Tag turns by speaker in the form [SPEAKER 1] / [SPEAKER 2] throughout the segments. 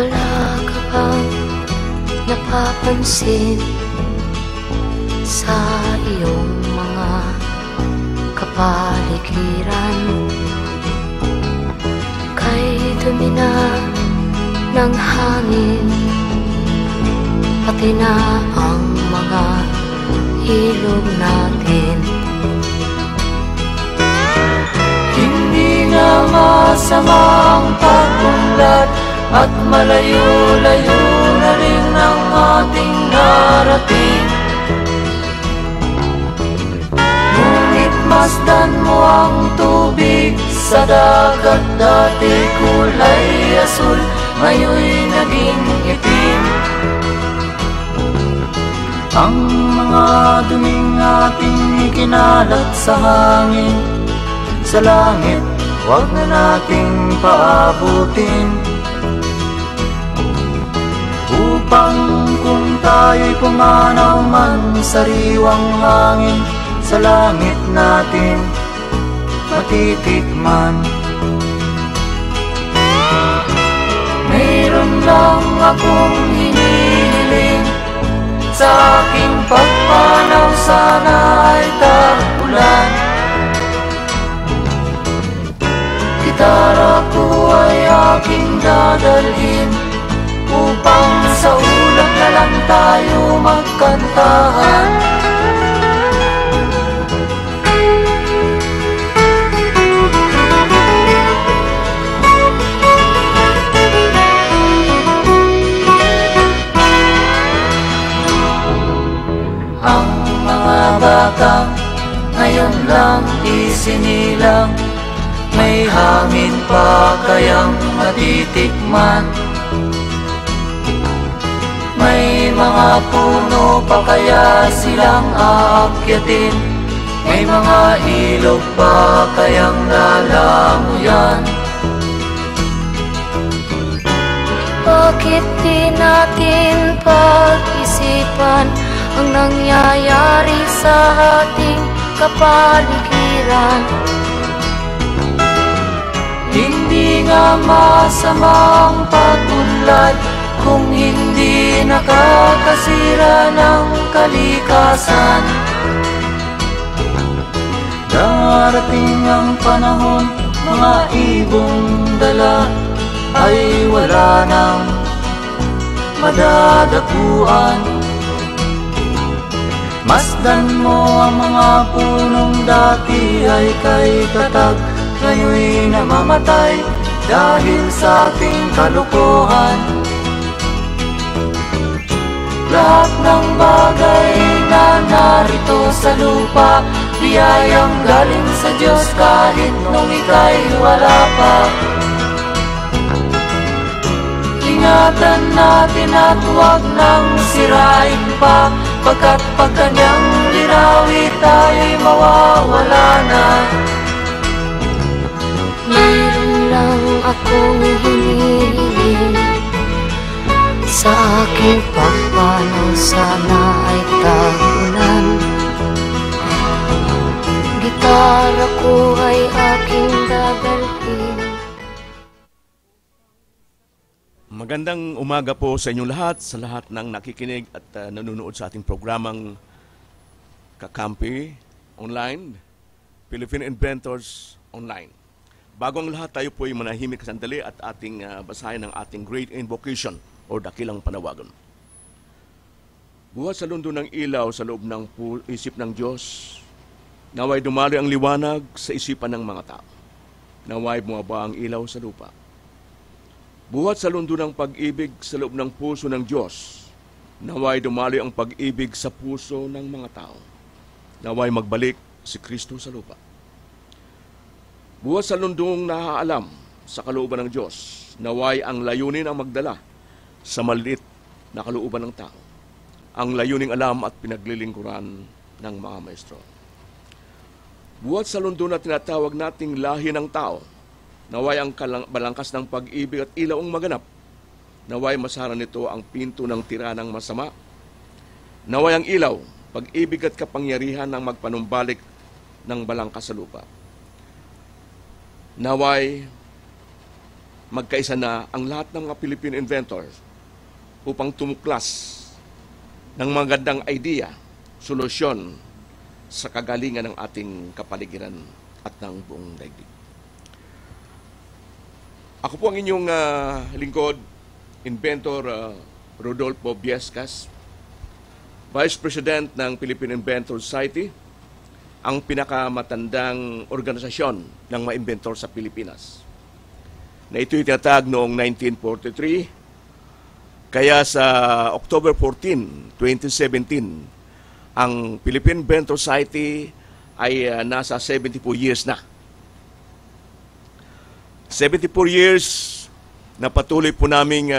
[SPEAKER 1] Wala ka bang napapansin sa iyong mga kapaligiran? Kay dumi na ng hangin, pati na ang mga ilog natin.
[SPEAKER 2] Hindi nga masamang pag-unlad at malayo-layo na rin ang ating narating. Ngunit masdan mo ang tubig sa dagat, dati kulay asul, ngayon'y naging itim. Ang mga duming ating ikinalat sa hangin, sa langit, huwag na nating paabutin. Upang kung tayo'y pumanaw man sa riwang hangin, sa langit natin matitikman. Mayroon lang akong hinihiling, sa aking pagpanaw sana ay tag-ulan. Gitara ko ay aking dadalhin, upang sa ulap na lang tayo magkantahan. Ang mga batang ngayon lang isinilang, may hangin pa kayang matitikman? May mga puno pa kaya silang aakyatin? May mga ilog pa kayang lalamuyan?
[SPEAKER 1] Bakit di natin pag-isipan ang nangyayari sa ating kapaligiran?
[SPEAKER 2] Hindi nga masamang pag-unlad kung hindi nakakasira ng kalikasan. Darating ang panahon, mga ibong dala ay wala nang madadakuan. Masdan mo ang mga punong dati ay kay tatag, ngayon'y namamatay dahil sa ating kalukuhan. Lahat ng bagay na narito sa lupa, biyayang galing sa Diyos kahit nung ika'y wala pa. Ingatan natin at huwag nang sirain pa, pagkat pag kanyang linawi tayo'y mawawala na.
[SPEAKER 1] Mayroon lang akong hinihiling, sa aking pagpanaw sana ay tag-ulan. Gitara ko ay aking dadalhin.
[SPEAKER 3] Magandang umaga po sa inyong lahat, sa lahat ng nakikinig at nanonood sa ating programang Kakampi Online, Philippine Inventors Online. Bago ang lahat, tayo po ay manahimik sandali at ating basahin ang ating Great Invocation o Dakilang Panawagan. Buhat sa lundo ng ilaw sa loob ng isip ng Diyos, naway dumaloy ang liwanag sa isipan ng mga tao. Naway bumaba ang ilaw sa lupa. Buhat sa lundo ng pag-ibig sa loob ng puso ng Diyos, naway dumaloy ang pag-ibig sa puso ng mga tao. Naway magbalik si Kristo sa lupa. Buhat sa lundong naaalam sa kalooban ng Diyos, naway ang layunin ang magdala sa maliit na kalooban ng tao. Ang layuning alam at pinaglilingkuran ng mga maestro. Buhat sa lundo na tinatawag nating lahi ng tao, naway ang balangkas ng pag-ibig at ilaw ang maganap. Naway masara nito ang pinto ng tiranang masama. Naway ang ilaw, pag-ibig at kapangyarihan ng magpanumbalik ng balangkas sa lupa. Naway magkaisa na ang lahat ng mga Philippine inventors upang tumuklas ng mga gandang idea, solusyon sa kagalingan ng ating kapaligiran at ng buong daigdig. Ako po ang inyong lingkod, Inventor Rodolfo Viescas, Vice President ng Philippine Inventor Society, ang pinakamatandang organisasyon ng mga inventor sa Pilipinas, na ito'y tinatag noong 1943. Kaya sa October 14, 2017, ang Philippine Inventor Society ay nasa 74 years na. 74 years na patuloy po naming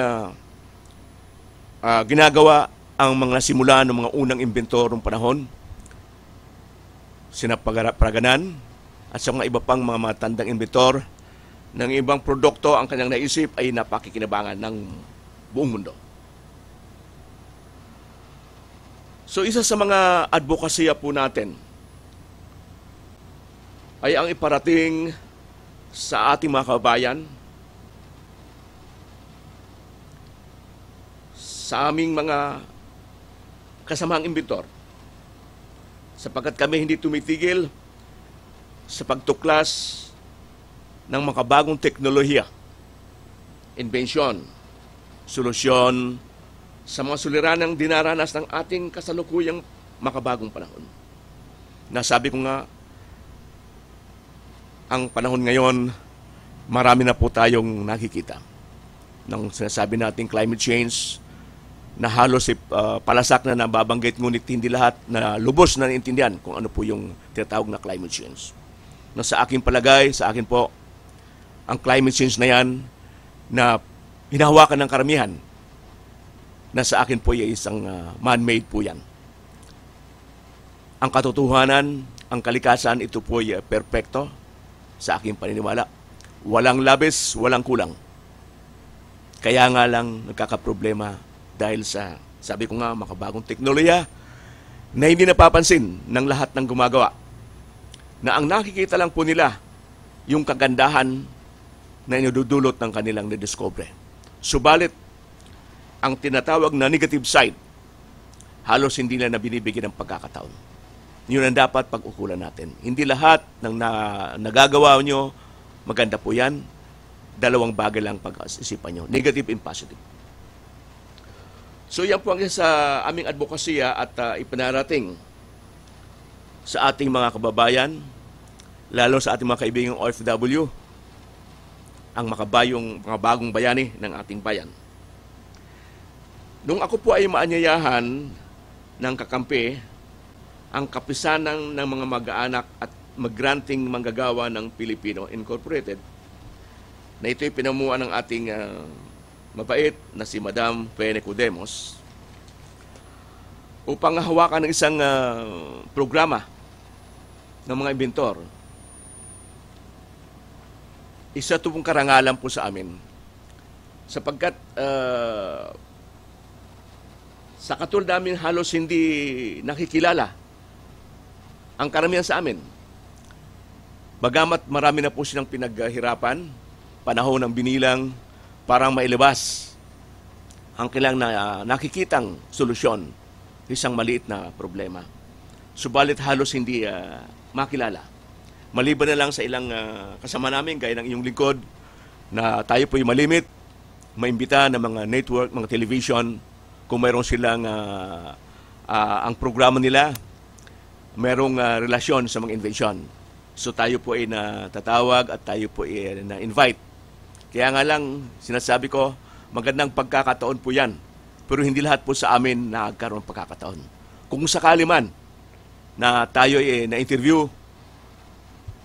[SPEAKER 3] ginagawa ang mga simula ng mga unang inventor ng panahon, sina Praganan at sa mga iba pang mga matandang inventor ng ibang produkto ang kanyang naisip ay napakikinabangan ng buong mundo. So isa sa mga advokasya po natin ay ang iparating sa ating mga kabayan, sa aming mga kasamang inventor, sapagkat kami hindi tumitigil sa pagtuklas ng makabagong teknolohiya, inbensyon, solusyon sa mga suliranang dinaranas ng ating kasalukuyang makabagong panahon. Nasabi ko nga, ang panahon ngayon, marami na po tayong nakikita ng sinasabi nating climate change na halos palasak na nababanggit, ngunit hindi lahat na lubos na naintindihan kung ano po yung tinatawag na climate change. Na sa aking palagay, sa akin po, ang climate change na yan na hinahawakan ng karamihan, na sa akin po ay isang man-made po yan. Ang katotohanan, ang kalikasan, ito po ay perpekto sa aking paniniwala. Walang labis, walang kulang. Kaya nga lang nagkakaproblema dahil sa, sabi ko nga, makabagong teknolohiya na hindi napapansin ng lahat ng gumagawa. Na ang nakikita lang po nila yung kagandahan na inududulot ng kanilang nidiscover. Subalit, ang tinatawag na negative side, halos hindi na binibigyan ng pagkakataon. Yun ang dapat pag-ukulan natin. Hindi lahat ng nagagawa nyo, maganda po yan. Dalawang bagay lang pag-isipan nyo, negative and positive. So yan po ang sa aming advokasya at ipanarating sa ating mga kababayan, lalo sa ating mga kaibigang OFW, ang mga bagong bayani ng ating bayan. Nung ako po ay maanyayahan ng kakampi, ang kapisanan ng mga mag-aanak at mag-granting manggagawa ng Pilipino Incorporated, na ito'y pinamuan ng ating mabait na si Madam Pene Cudemos, upang hawakan ng isang programa ng mga inventor. Isa ito pong karangalan po sa amin, sapagkat sa katulad namin halos hindi nakikilala ang karamihan sa amin. Bagamat marami na po silang pinaghirapan, panahon ng binilang, parang mailabas ang kailang nakikitang solusyon sa isang maliit na problema. Subalit halos hindi makilala. Maliban na lang sa ilang kasama namin, gaya ng iyong lingkod, na tayo po'y malimit, maimbita ng mga network, mga television, kung mayroon silang ang programa nila, mayroong relasyon sa mga invention. So tayo po ay natatawag at tayo po ay na-invite. Kaya nga lang, sinasabi ko, magandang pagkakataon po yan. Pero hindi lahat po sa amin nagkaroon ng pagkakataon. Kung sakali man na tayo ay na-interview,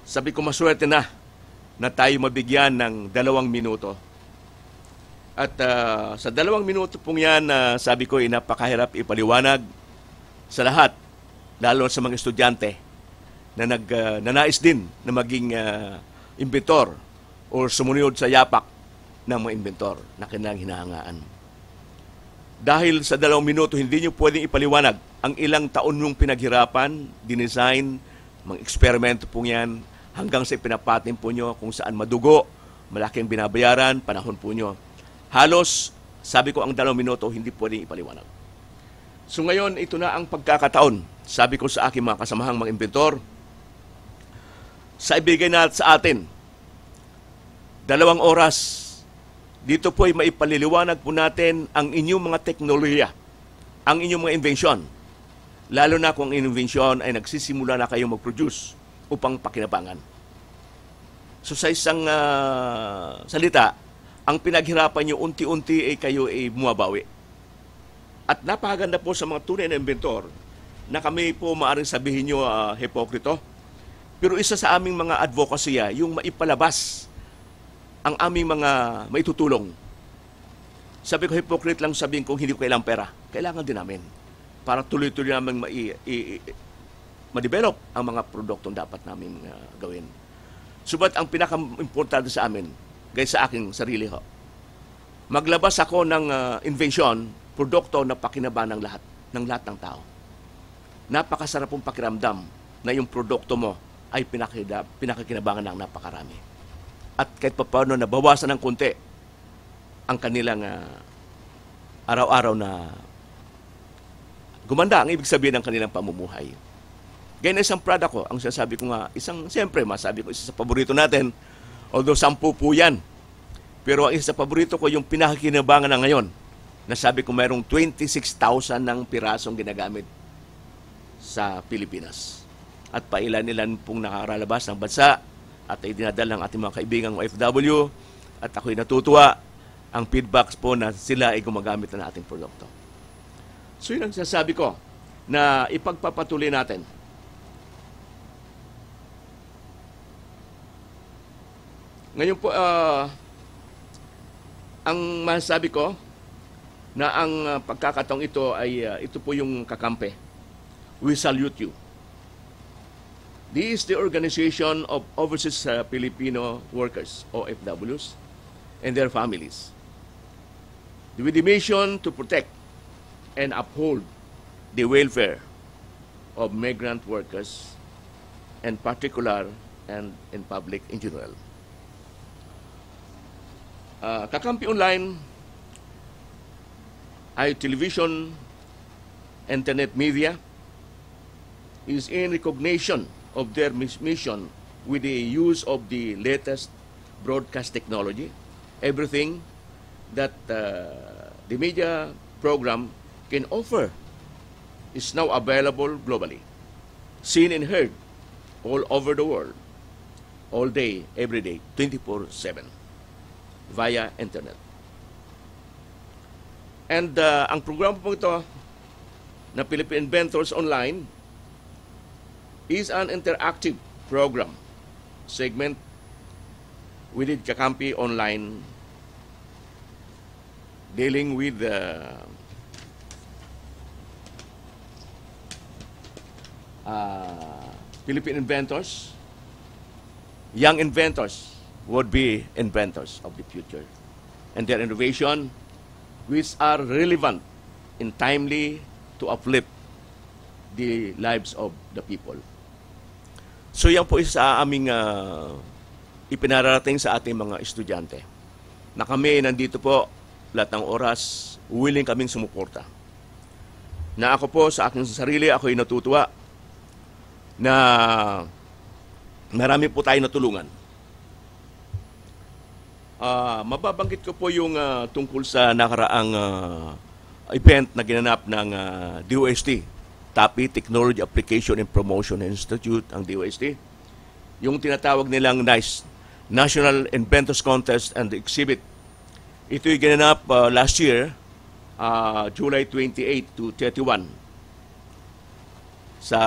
[SPEAKER 3] sabi ko maswerte na tayo mabigyan ng 2 minuto. At sa 2 minuto pong yan, sabi ko, napakahirap ipaliwanag sa lahat, lalo sa mga estudyante na nanais din na maging inventor o sumunod sa yapak ng mga inventor na kanilang hinahangaan. Dahil sa 2 minuto, hindi nyo pwedeng ipaliwanag ang ilang taon nung pinaghirapan, dinesign, mga eksperimento pong yan, hanggang sa ipinapatin po nyo kung saan madugo malaking binabayaran, panahon po nyo. Halos, sabi ko ang 2 minuto, hindi pwedeng ipaliwanag. So ngayon, ito na ang pagkakataon. Sabi ko sa aking mga kasamahang mga inventor, sa ibigay na sa atin, 2 oras, dito po ay maipaliliwanag po natin ang inyong mga teknolohiya, ang inyong mga invention. Lalo na kung ang invention ay nagsisimula na kayong mag-produce upang pakinabangan. So sa isang salita, ang pinaghirapan nyo unti-unti ay kayo ay bumabawi. At napakaganda po sa mga tunay na inventor na kami po maaaring sabihin nyo hipokrito. Pero isa sa aming mga advocacy yung maipalabas ang aming mga maitutulong. Sabi ko, hypocrite lang sabihin kung hindi ko kailangan pera. Kailangan din namin. Para tuloy-tuloy namin ma-develop ang mga produktong dapat namin gawin. Subat ang pinaka-importante sa amin, guys, sa aking sarili ho, maglabas ako ng invention, produkto na pakinabangan ng lahat ng tao. Napakasarap pong pakiramdam na yung produkto mo ay pinakakinabangan ng napakarami. At kahit pa paano nabawasan ng konti ang kanilang araw-araw na gumanda ang ibig sabihin ng kanilang pamumuhay. Ganyan isang product ko, ang sinasabi ko nga, siyempre, masabi ko, isa sa paborito natin, although 10 po yan. Pero ang isa sa paborito ko, yung pinakakinabangan na ngayon, nasabi ko mayroong 26,000 ng pirasong ginagamit sa Pilipinas. At pailan-ilan pong nakakalabas ng bansa at ay dinadala ng ating mga kaibigang OFW at ako'y natutuwa ang feedbacks po na sila ay gumagamit na ating produkto. So yun ang sasabi ko na ipagpapatuloy natin. Ngayon po, ang masasabi ko na ang pagkakataong ito ay ito po yung kakampi. We salute you. This is the Organization of Overseas Filipino Workers, OFWs, and their families, with the mission to protect and uphold the welfare of migrant workers, in particular and in public in general. Kakampi Online ay television, internet media, is in recognition of their mission with the use of the latest broadcast technology. Everything that the media program can offer is now available globally, seen and heard all over the world, all day, every day, 24/7, via internet. And ang programa po ito na Philippine Inventors Online is an interactive program segment within Kakampi Online dealing with Philippine inventors, young inventors would be inventors of the future, and their innovation which are relevant and timely to uplift the lives of the people. So yan po isa aming ipinararating sa ating mga estudyante na kami nandito po lahat ng oras, willing kaming sumuporta. Na ako po sa aking sarili, ako'y natutuwa na marami po tayo natulungan. Mababanggit ko po yung tungkol sa nakaraang event na ginanap ng DOST, TAPI, Technology Application and Promotion Institute, ang DOST. Yung tinatawag nilang NICE, National Inventors Contest and Exhibit. Ito'y ginanap last year, July 28 to 31 sa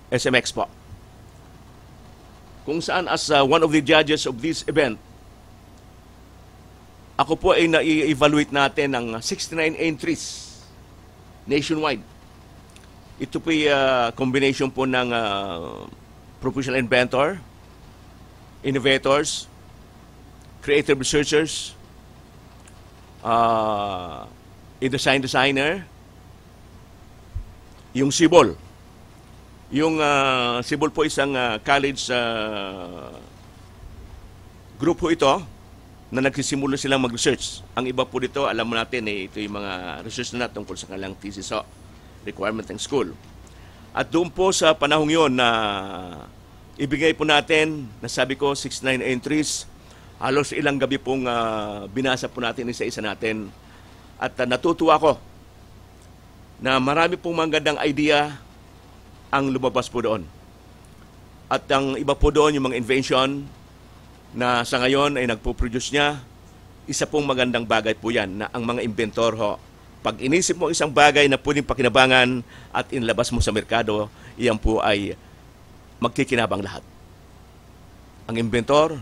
[SPEAKER 3] SM Expo. Kung saan as one of the judges of this event, ako po ay na-evaluate natin ng 69 entries nationwide. Ito po ay combination po ng professional inventor, innovators, creative researchers, designer, yung CIBOL. Yung CIBOL po isang college grupo ito na nagsisimula silang mag-research. Ang iba po dito, alam mo natin, ito yung mga research na tungkol sa kanilang thesis requirement ng school. At doon po sa panahong yon na ibigay po natin, nasabi ko, 69 entries, halos ilang gabi pong binasa po natin isa-isa natin. At natutuwa ko na marami pong magandang idea ang lumabas po doon. At ang iba po doon, yung mga invention na sa ngayon ay nagpo-produce niya, isa pong magandang bagay po yan na ang mga inventor pag inisip mo isang bagay na pwedeng pakinabangan at inlabas mo sa merkado, iyan po ay magkikinabang lahat. Ang inventor,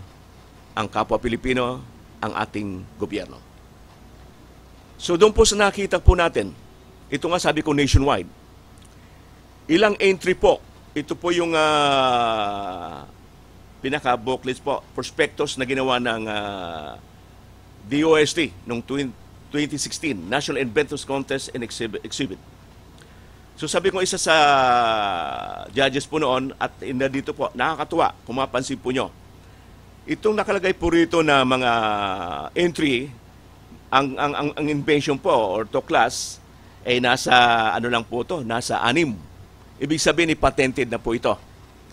[SPEAKER 3] ang kapwa Pilipino, ang ating gobyerno. So doon po sa nakita po natin, ito nga sabi ko nationwide, ilang entry po, ito po yung pinaka-booklets po, prospectus na ginawa ng DOST noong 2016, National Inventors Contest and Exhibit. So sabi ko isa sa judges po noon at dito po, nakakatuwa, kung mapansin po nyo. Itong nakalagay po rito na mga entry, ang invention po or to class ay nasa ano lang po to, nasa 6. Ibig sabihin patented na po ito.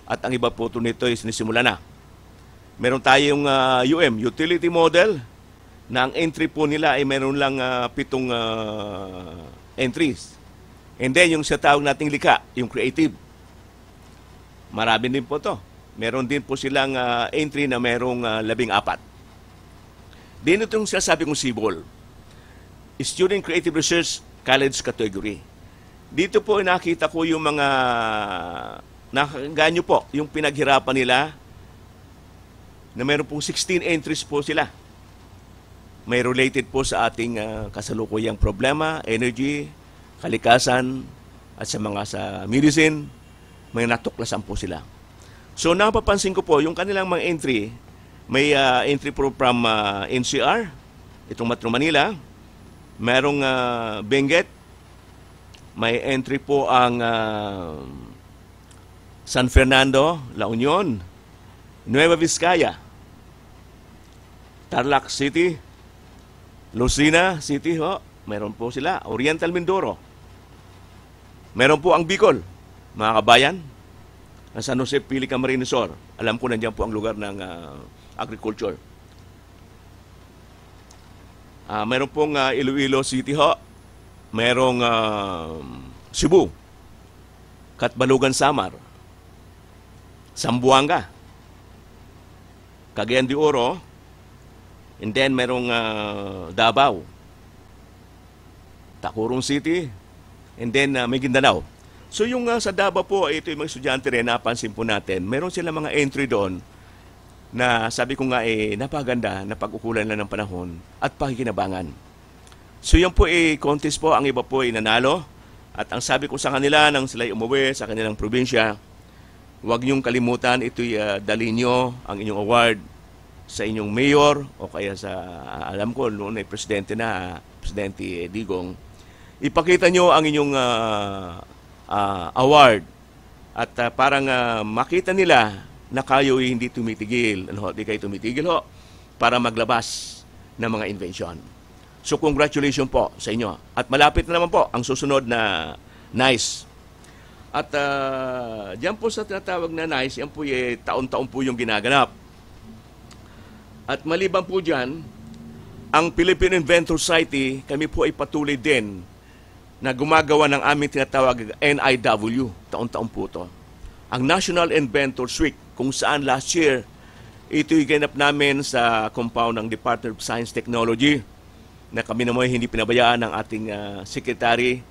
[SPEAKER 3] At ang iba po nito ay sinisimula na. Meron tayong utility model na ang entry po nila ay meron lang 7 entries. And then yung sa tawag nating lika, yung creative. Marami din po to. Meron din po silang entry na merong 14. Din itong sinasabi kong CBOL, Student Creative Research College Category. Dito po nakita ko yung mga ganyo po, yung pinaghirapan nila na meron pong 16 entries po sila. May related po sa ating kasalukuyang problema, energy, kalikasan, at sa mga sa medicine, may natuklasan po sila. So napapansin ko po, yung kanilang mga entry, may entry po from NCR, itong Metro Manila, merong Benguet, may entry po ang San Fernando, La Union, Nueva Vizcaya, Tarlac City, Lucena City, meron po sila, Oriental Mindoro. Meron po ang Bicol, mga kabayan, San Jose, Pilican, Marinesor. Alam ko nandiyan po ang lugar ng agriculture. Meron pong Iloilo City, merong Cebu, Katbalugan, Samar, Zamboanga, Cagayan de Oro, and then merong Davao, Tacurong City, and then Maguindanao. So yung sa Davao po, ito yung mga estudyante rin, napansin po natin, meron sila mga entry doon na sabi ko nga napaganda na pag-ukulan lang ng panahon at pakikinabangan. So yan po contest po, ang iba po nanalo. At ang sabi ko sa kanila nang sila'y umuwi sa kanilang probinsya, huwag niyong kalimutan, ito'y dalhin niyo ang inyong award sa inyong mayor o kaya sa, alam ko, noon ay presidente na, Presidente Digong. Ipakita niyo ang inyong award at parang makita nila na kayo hindi tumitigil. Di kayo tumitigil para maglabas ng mga invention. So congratulations po sa inyo. At malapit na naman po ang susunod na NICE. At diyan po sa tinatawag na NICE, yan po taon-taon po yung ginaganap. At maliban po dyan, ang Philippine Inventor Society, kami po ay patuloy din na gumagawa ng aming tinatawag NIW. Taon-taon po ito. Ang National Inventors Week, kung saan last year, ito'y ganap namin sa compound ng Department of Science Technology na kami naman hindi pinabayaan ng ating secretary,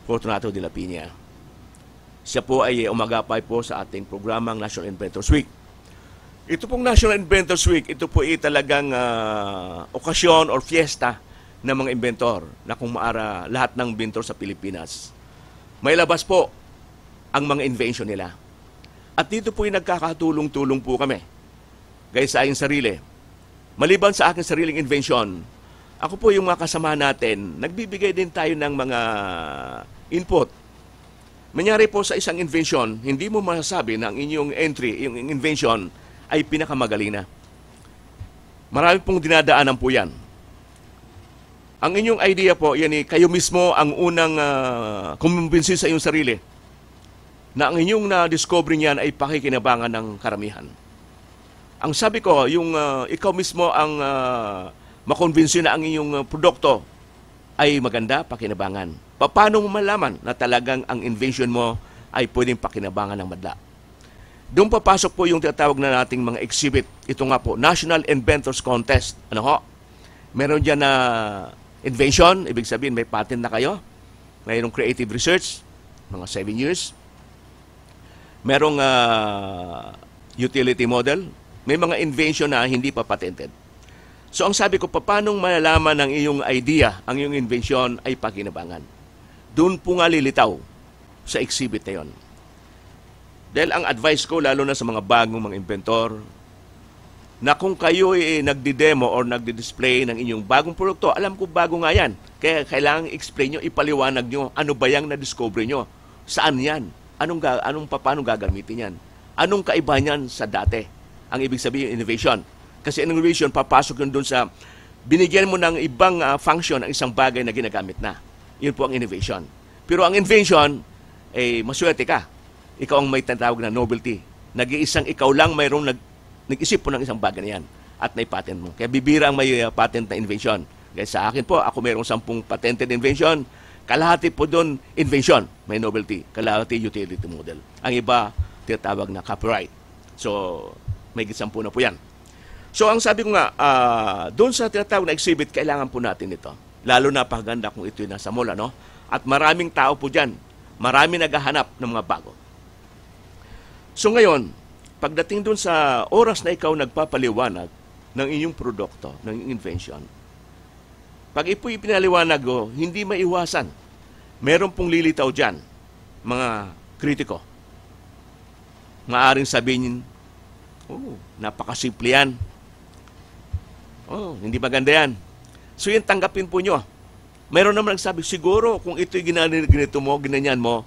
[SPEAKER 3] Fortunato de la Piña. Siya po ay umagapay po sa ating programang National Inventors Week. Ito pong National Inventors Week, ito po ay talagang okasyon or fiesta ng mga inventor na kung maara lahat ng inventor sa Pilipinas. May labas po ang mga invention nila. At dito po ay nagkakatulong-tulong po kami. Gaya sa aking sarili. Maliban sa aking sariling invention, ako po yung mga kasama natin, nagbibigay din tayo ng mga input. Manyari po sa isang invention, hindi mo masasabi na ang inyong entry, yung invention, ay pinakamagaling na. Marami pong dinadaanan po yan. Ang inyong idea po, yan kayo mismo ang unang kumbinsi sa iyong sarili na ang inyong na-discover niyan ay pakikinabangan ng karamihan. Ang sabi ko, yung ikaw mismo ang makonvince na ang iyong produkto ay maganda, pakinabangan. Paano mo malaman na talagang ang invention mo ay pwedeng pakinabangan ng madla? Doon papasok po yung tinatawag na nating mga exhibit. Ito nga po, National Inventors Contest. Ano ho? Meron dyan na invention, ibig sabihin may patent na kayo. Mayroong creative research, mga 7 years. Merong utility model. May mga invention na hindi pa patented. So ang sabi ko, paano malalaman ng iyong idea, ang iyong invention ay pakinabangan? Doon po nga lilitaw sa exhibit na yon. Dahil ang advice ko, lalo na sa mga bagong mga inventor, na kung kayo ay nagdi-demo or nagdi-display ng inyong bagong produkto, alam ko bago nga yan. Kaya kailangan i-explain nyo, ipaliwanag nyo, ano ba yung na-discover nyo? Saan yan? Paano gagamitin yan? Anong kaiba niyan sa dati? Ang ibig sabihin, innovation. Kasi innovation, papasok yun dun sa binigyan mo ng ibang function ang isang bagay na ginagamit na. Yun po ang innovation. Pero ang invention, maswerte ka. Ikaw ang may tinatawag na novelty. Nag-iisang ikaw lang mayroong nag-isip po ng isang bagay na yan at na-patent mo. Kaya bibira ang may patent na invention. Kaya sa akin po, ako mayroong 10 patented invention. Kalahati po doon, invention, may novelty. Kalahati, utility model. Ang iba, tinatawag na copyright. So, may 10 na po yan. So, ang sabi ko nga, doon sa tinatawag na exhibit, kailangan po natin ito. Lalo na paganda kung ito'y nasa mall, ano? At maraming tao po dyan. Marami naghahanap ng mga bago. So, ngayon, pagdating doon sa oras na ikaw nagpapaliwanag ng inyong produkto, ng inyong invention, pag ipo'y pinaliwanag ko, hindi maiwasan. Meron pong lilitaw dyan, mga kritiko. Maaring sabihin, napakasimple yan. Hindi maganda yan. So yun, tanggapin po nyo. Meron naman nagsabi, siguro kung ito'y ginanito mo, ginanyan mo,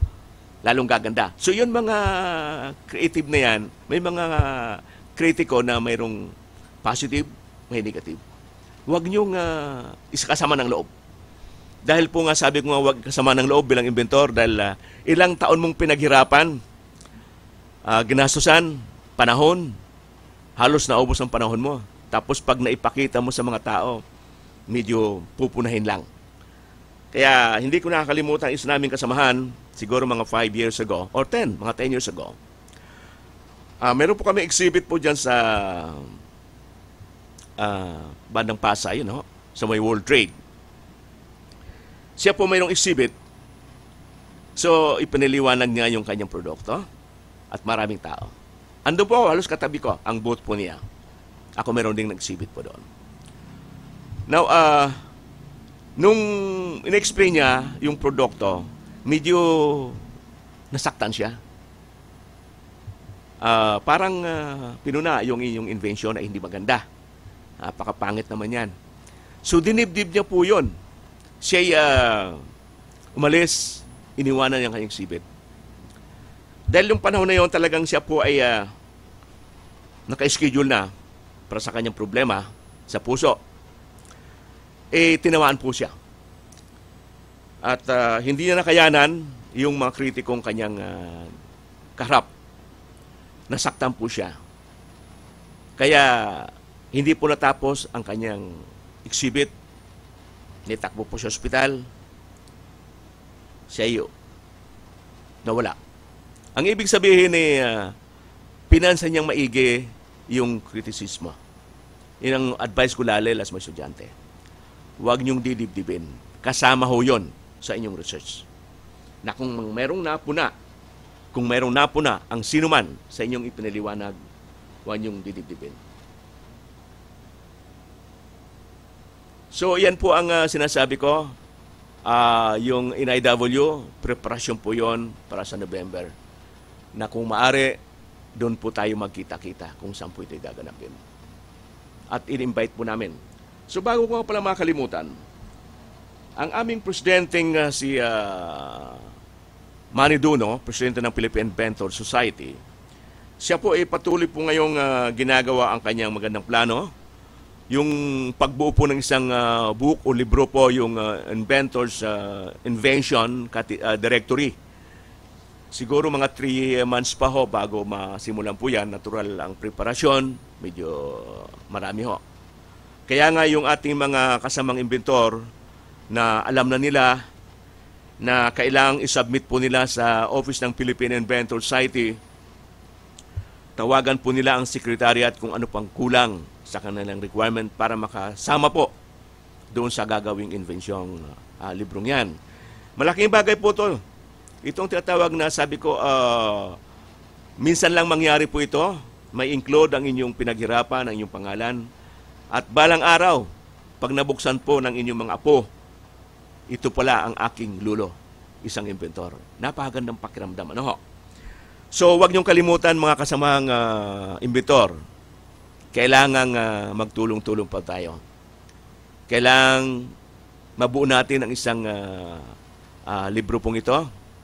[SPEAKER 3] lalong gaganda. So yun, mga creative na yan, may mga kritiko na mayroong positive, may negative. Huwag nyong isakasama ng loob. Dahil po nga sabi ko nga huwag kasama ng loob bilang inventor dahil ilang taon mong pinaghirapan, ginastusan, panahon, halos naubos ang panahon mo. Tapos pag naipakita mo sa mga tao, medyo pupunahin lang. Kaya hindi ko nakakalimutan isa naming kasamahan, siguro mga 5 years ago, or 10, mga 10 years ago. Meron po kami exhibit po dyan sa bandang Pasay, sa may World Trade. Siya po mayroong exhibit. So, ipiniliwanag niya yung kanyang produkto at maraming tao. Ando po, halos katabi ko, ang booth po niya. Ako meron ding nag-exhibit po doon. Now, nung in-explain niya yung produkto, medyo nasaktan siya. Parang pinuna yung inyong invention na hindi maganda. Napakapangit naman yan. So, dinibdib niya po yun. Siya umalis, iniwanan niya kanyang exhibit. Dahil yung panahon na yun, talagang siya po ay naka-schedule na para sa kanyang problema sa puso. Tinawaan po siya. At hindi niya nakayanan yung mga kritikong kanyang kaharap. Nasaktan po siya. Kaya hindi po natapos ang kanyang exhibit. Nitakbo po sa ospital. Siya nawala. Ang ibig sabihin pinansan niyang maigi yung kritisismo. Yun ang advice ko lalo as mga estudyante. Huwag niyong didibdibin. Kasama ho yun sa inyong research. Na kung merong napuna ang sinuman sa inyong ipinaliwanag, huwag niyong didibdibin. So, yan po ang sinasabi ko. Yung NIW, preparasyon po yon para sa November. Na kung maaari, doon po tayo magkita-kita kung saan po ito gaganapin. At in-invite po namin. So bago ko pala makalimutan, ang aming presidenteng si Manny Duno, presidente ng Philippine Inventor Society, Siya po ay patuloy po ngayong ginagawa ang kanyang magandang plano. Yung pagbuo po ng isang book o libro po, yung Inventors Invention Directory. Siguro mga 3 months pa ho bago masimulan po yan. Natural ang preparasyon, medyo marami ho. Kaya nga yung ating mga kasamang inventor na alam na nila na kailangang isubmit po nila sa Office ng Philippine Inventor Society, tawagan po nila ang Secretariat kung ano pang kulang sa kanilang requirement para makasama po doon sa gagawing invensyong librong yan. Malaking bagay po ito. Itong tinatawag na sabi ko, minsan lang mangyari po ito. May include ang inyong pinaghirapan, ang inyong pangalan. At balang araw, pag nabuksan po ng inyong mga apo, ito pala ang aking lulo, isang inventor. Napakagandang pakiramdam. Ano ho? So, huwag niyong kalimutan mga kasamang inventor. Kailangang magtulong-tulong pa tayo. Kailangang mabuo natin ang isang libro pong ito,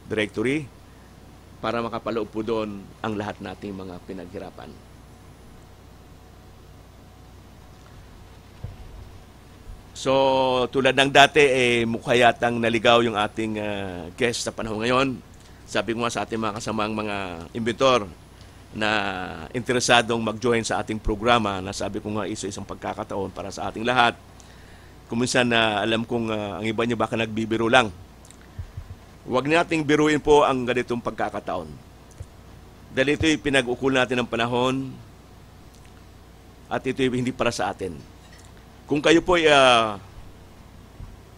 [SPEAKER 3] directory, para makapaloob po doon ang lahat nating mga pinaghirapan. So, tulad ng dati, mukha yatang naligaw yung ating guest sa panahon ngayon. Sabi ko nga sa ating mga kasamang mga inventor na interesadong mag-join sa ating programa, na sabi ko nga isa-isang pagkakataon para sa ating lahat. Kuminsan na alam kong ang iba niyo baka nagbibiro lang. Huwag nating biruin po ang ganitong pagkakataon. Dahil ito'y pinag-ukol natin ng panahon at ito'y hindi para sa atin. Kung kayo po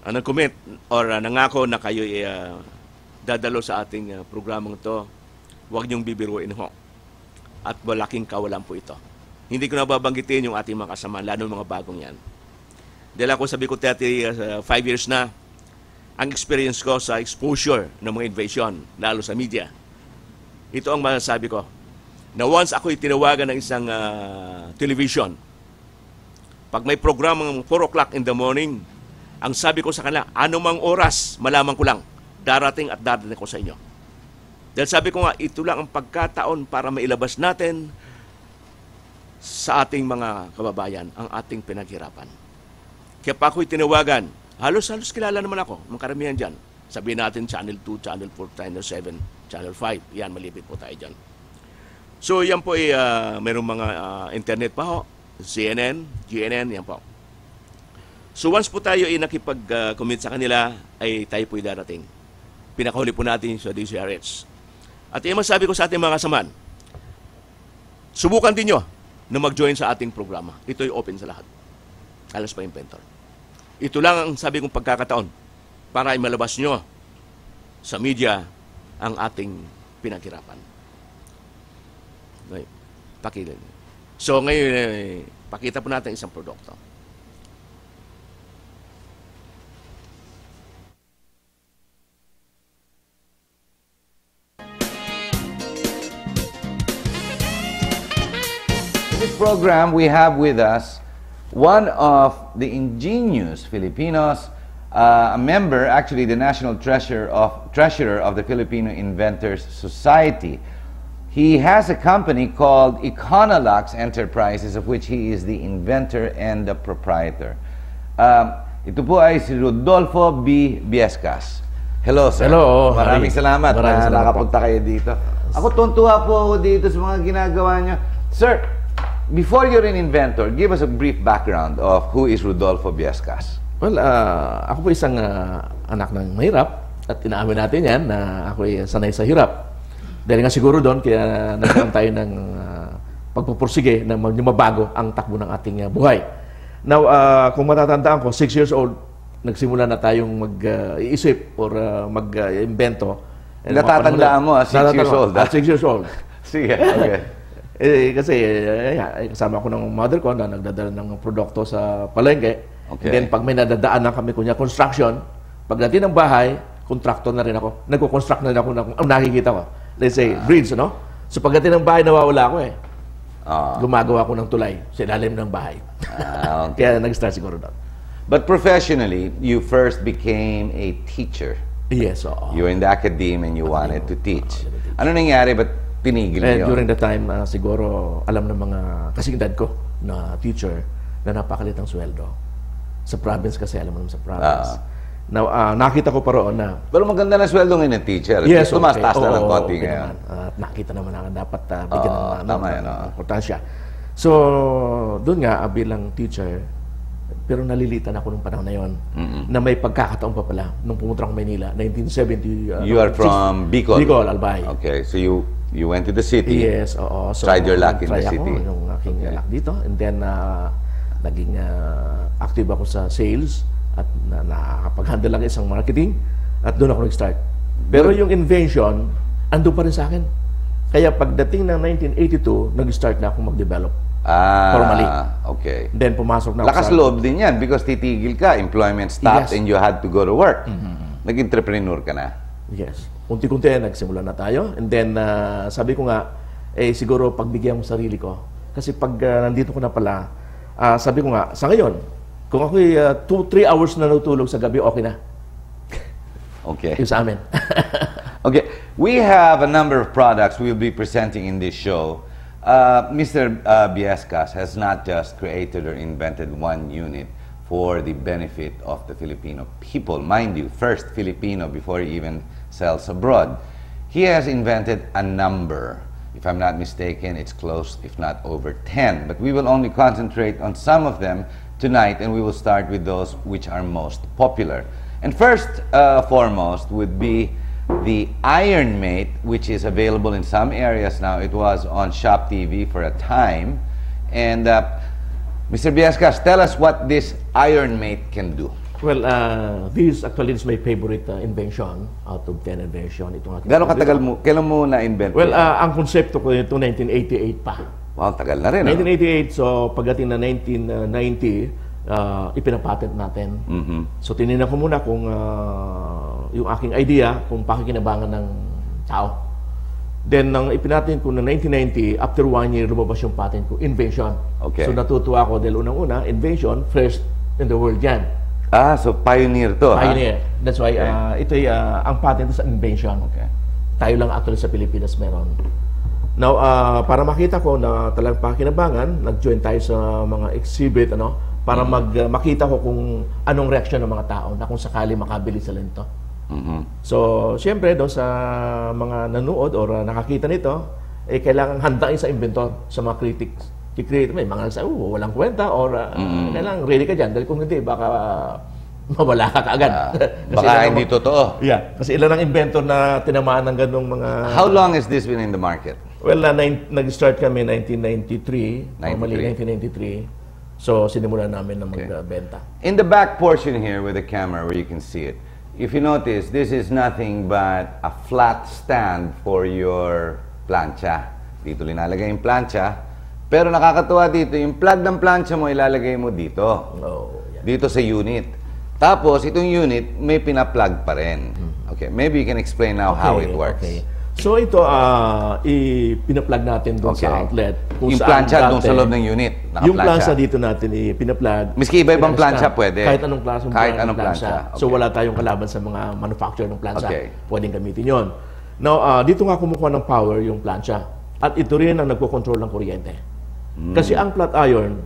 [SPEAKER 3] nag-commit or nangako na kayo dadalo sa ating programang ito, huwag niyong bibiruin ho. At malaking kawalan po ito. Hindi ko nababanggitin yung ating mga kasama, lalo mga bagong yan. Dahil ako sabi ko 5 years na, ang experience ko sa exposure ng mga invasion, lalo sa media. Ito ang masasabi ko, na once ako'y tinawagan ng isang television, pag may programang 4 o'clock in the morning, ang sabi ko sa kanila, anumang oras, malaman ko lang, darating at darating ko sa inyo. Dahil sabi ko nga, ito lang ang pagkataon para mailabas natin sa ating mga kababayan ang ating pinaghirapan. Kaya pa ako'y tinawagan, halos kilala naman ako, mga karamihan dyan. Sabihin natin, Channel 2, Channel 4, Channel 7, Channel 5. Yan, malipit po tayo dyan. So, yan po ay mayroong mga internet pa ho. CNN, GNN, yan po. So once po tayo ay nakipag-commit sa kanila, ay tayo po ay darating. Pinakahuli po natin sa DCRH. At yung masabi ko sa ating mga kasamaan, subukan din nyo na mag-join sa ating programa. Ito ay open sa lahat. Alas pa inventor. Ito lang ang sabi kong pagkakataon para ay malabas nyo sa media ang ating pinaghirapan. Okay. Pakilin. So ngayon, pakita po natin isang produkto.
[SPEAKER 4] In this program, we have with us one of the ingenious Filipinos, a member, actually the national treasurer of the Filipino Inventors Society. He has a company called Econolux Enterprises, of which he is the inventor and the proprietor. Ito po ay si Rodolfo B. Biescas. Hello, sir.
[SPEAKER 5] Hello,
[SPEAKER 4] Maraming
[SPEAKER 5] Harry.
[SPEAKER 4] salamat
[SPEAKER 5] Maraming
[SPEAKER 4] na
[SPEAKER 5] salamat
[SPEAKER 4] nakapunta kayo dito. Ako tuntua po ako dito sa mga ginagawa nyo. Sir, before you're an inventor, give us a brief background of who is Rodolfo Biescas.
[SPEAKER 5] Well, ako po isang anak ng mahirap at inaamin natin yan na ako ay sanay sa hirap. Dahil nga siguro doon, kaya nagkaroon tayo ng pagpupursige na mabago ang takbo ng ating buhay. Now, kung matatandaan ko, 6 years old, nagsimula na tayong mag-iisip or mag-invento.
[SPEAKER 4] Natatandaan mo, 6 years old.
[SPEAKER 5] 6 years old.
[SPEAKER 4] Sige, okay.
[SPEAKER 5] Kasi kasama ko ng mother ko na nagdadala ng produkto sa palengke.
[SPEAKER 4] Okay.
[SPEAKER 5] And then pag may nadadaanan kami, kunya construction, pagdating ng bahay, contractor na rin ako. Nagko-construct na rin ako ng nakikita ko. Let's say, bridge, no? So pagdating ng bahay, nawawala ako eh. Gumagawa ko ng tulay sa ilalim ng bahay.
[SPEAKER 4] Okay.
[SPEAKER 5] Kaya nag-start siguro doon.
[SPEAKER 4] But professionally, you first became a teacher.
[SPEAKER 5] Yes, oo.
[SPEAKER 4] You were in the academe and you wanted to teach. Ano nangyari? But tinigil
[SPEAKER 5] And
[SPEAKER 4] yun.
[SPEAKER 5] during the time, siguro alam ng mga kasing dad ko na teacher na napakalit ang sweldo. Sa province kasi, alam mo naman sa province. Now, nakita ko pa roon na
[SPEAKER 4] Pero maganda na sweldo ngayon ng teacher.
[SPEAKER 5] yes,
[SPEAKER 4] Tumaas-taas na ng
[SPEAKER 5] Oo,
[SPEAKER 4] konti
[SPEAKER 5] okay
[SPEAKER 4] ngayon.
[SPEAKER 5] naman. At nakita naman na dapat bigyan
[SPEAKER 4] tama yan,
[SPEAKER 5] ng importansya. So, doon nga, bilang teacher, pero nalilitan ako nung panahon na yon na may pagkakataon pa pala nung pumunta ako Manila, 1970.
[SPEAKER 4] You are from Bicol?
[SPEAKER 5] Bicol, Albay.
[SPEAKER 4] Okay, so you went to the city.
[SPEAKER 5] Yes, oo. So,
[SPEAKER 4] Tried your luck in the
[SPEAKER 5] try
[SPEAKER 4] city.
[SPEAKER 5] Ako, yung aking luck dito. And then, naging active ako sa sales at nakakapag-handle lang isang marketing at doon ako nag-start. Pero yung invention, ando pa rin sa akin. Kaya pagdating ng 1982, nag-start na akong mag-develop. Formally.
[SPEAKER 4] Okay.
[SPEAKER 5] Then pumasok na ako
[SPEAKER 4] Lakas loob din yan because titigil ka, employment stopped
[SPEAKER 5] Yes.
[SPEAKER 4] and you had to go to work. Nag-entrepreneur ka na.
[SPEAKER 5] Yes. Unti-kunti, nagsimula na tayo. And then, sabi ko nga, siguro pagbigyan mo sarili ko. Kasi pag nandito ko na pala, sabi ko nga, sa ngayon, kung ako'y 2-3 hours na natutulog sa gabi, okay na.
[SPEAKER 4] Okay.
[SPEAKER 5] Yung sa amin.
[SPEAKER 4] Okay. We have a number of products we'll be presenting in this show. Mr. Biescas has not just created or invented one unit for the benefit of the Filipino people. Mind you, first Filipino before he even sells abroad. He has invented a number. If I'm not mistaken, it's close, if not over 10. But we will only concentrate on some of them tonight, and we will start with those which are most popular. And first, foremost, would be the Iron Mate, which is available in some areas now. It was on Shop TV for a time. And Mr. Biescas, tell us what this Iron Mate can do.
[SPEAKER 5] Well, this actually is my favorite invention out of 10 invention. Itong aking
[SPEAKER 4] Gano'ng katagal mo, kailan mo na-invent?
[SPEAKER 5] Well, ang konsepto ko ito 1988 pa.
[SPEAKER 4] Wow, tagal na rin.
[SPEAKER 5] 1988, so pagdating na 1990, ipinapatent natin. So tinignan ko muna kung yung aking idea, kung pakikinabangan ng tao. Then, nang ipinatent ko na 1990, after 1 year, lumabas yung patent ko, invention.
[SPEAKER 4] Okay.
[SPEAKER 5] So natutuwa ako dahil unang-una, invention, first in the world yan.
[SPEAKER 4] So pioneer to,
[SPEAKER 5] Pioneer. That's why ito ang patent sa invention.
[SPEAKER 4] Okay.
[SPEAKER 5] Tayo lang actually sa Pilipinas meron. Now, para makita ko na talagang pakinabangan, nag-join tayo sa mga exhibit, para makita ko kung anong reaksyon ng mga tao na kung sakali makabili sila nito. So, siyempre, doon sa mga nanood or nakakita nito, kailangan handain sa inventor, sa mga critics. May mga nagsabi, walang kwenta or kailangan ready ka dyan. Dahil kung hindi, baka mawala ka kaagad.
[SPEAKER 4] Baka hindi totoo.
[SPEAKER 5] Yeah, kasi ilan ang inventor na tinamaan ng ganong mga...
[SPEAKER 4] How long has this been in the market?
[SPEAKER 5] Well, nag-start kami 1993, normally 1993. So, sinimulan namin na magbenta.
[SPEAKER 4] In the back portion here with the camera where you can see it, if you notice, this is nothing but a flat stand for your plancha. Dito linalagay yung plancha. Pero nakakatuwa dito, yung plug ng plancha mo ilalagay mo dito. Dito sa unit. Tapos, itong unit, may pina-plug pa rin. Okay, maybe you can explain now how it works.
[SPEAKER 5] Okay. So ito, pinaplug natin doon sa outlet.
[SPEAKER 4] Yung plancha doon sa loob ng unit,
[SPEAKER 5] yung plancha dito natin, pinaplug.
[SPEAKER 4] Miski iba-ibang plancha pwede.
[SPEAKER 5] Kahit anong klase
[SPEAKER 4] Kahit anong plancha.
[SPEAKER 5] So wala tayong kalaban sa mga manufacturer ng plancha.
[SPEAKER 4] Okay.
[SPEAKER 5] Pwedeng gamitin yon. Now, dito nga kumukuha ng power yung plancha. At ito rin ang nagko-control ng kuryente. Kasi ang flat iron,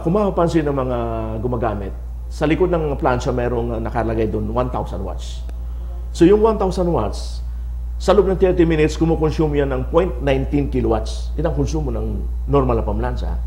[SPEAKER 5] kung mapapansin ng mga gumagamit, sa likod ng plancha mayroong nakalagay doon 1,000 watts. So yung 1,000 watts, sa loob ng 30 minutes, kumukonsume yan ng 0.19 kilowatts. Yan ang konsumo ng normal na pamlansa.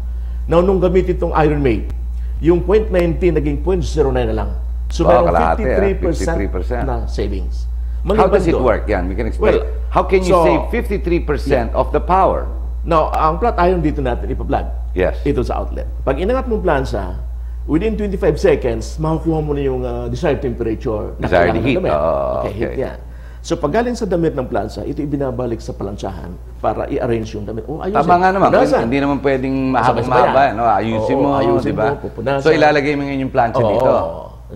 [SPEAKER 5] Now, nung gamitin itong Iron Mate, yung 0.19 naging 0.09 na lang. So, mayroong 53% na savings.
[SPEAKER 4] How does it work? Yan, we can explain.
[SPEAKER 5] Well,
[SPEAKER 4] how can you save 53% of the power?
[SPEAKER 5] Now, ang flat iron dito natin ipa-plug.
[SPEAKER 4] Yes.
[SPEAKER 5] Ito sa outlet. Pag inangat mo plansa, within 25 seconds, makukuha mo na yung desired temperature.
[SPEAKER 4] Desired heat.
[SPEAKER 5] Okay, heat yan. So pag galing sa damit ng plansa, ito ibinabalik sa plantsahan para i-arrange yung damit. Ayusin.
[SPEAKER 4] Tama nga naman. Hindi naman pwedeng mahaba. No? Ayusin mo, di ba? So ilalagay mo ngayon yung plancha dito.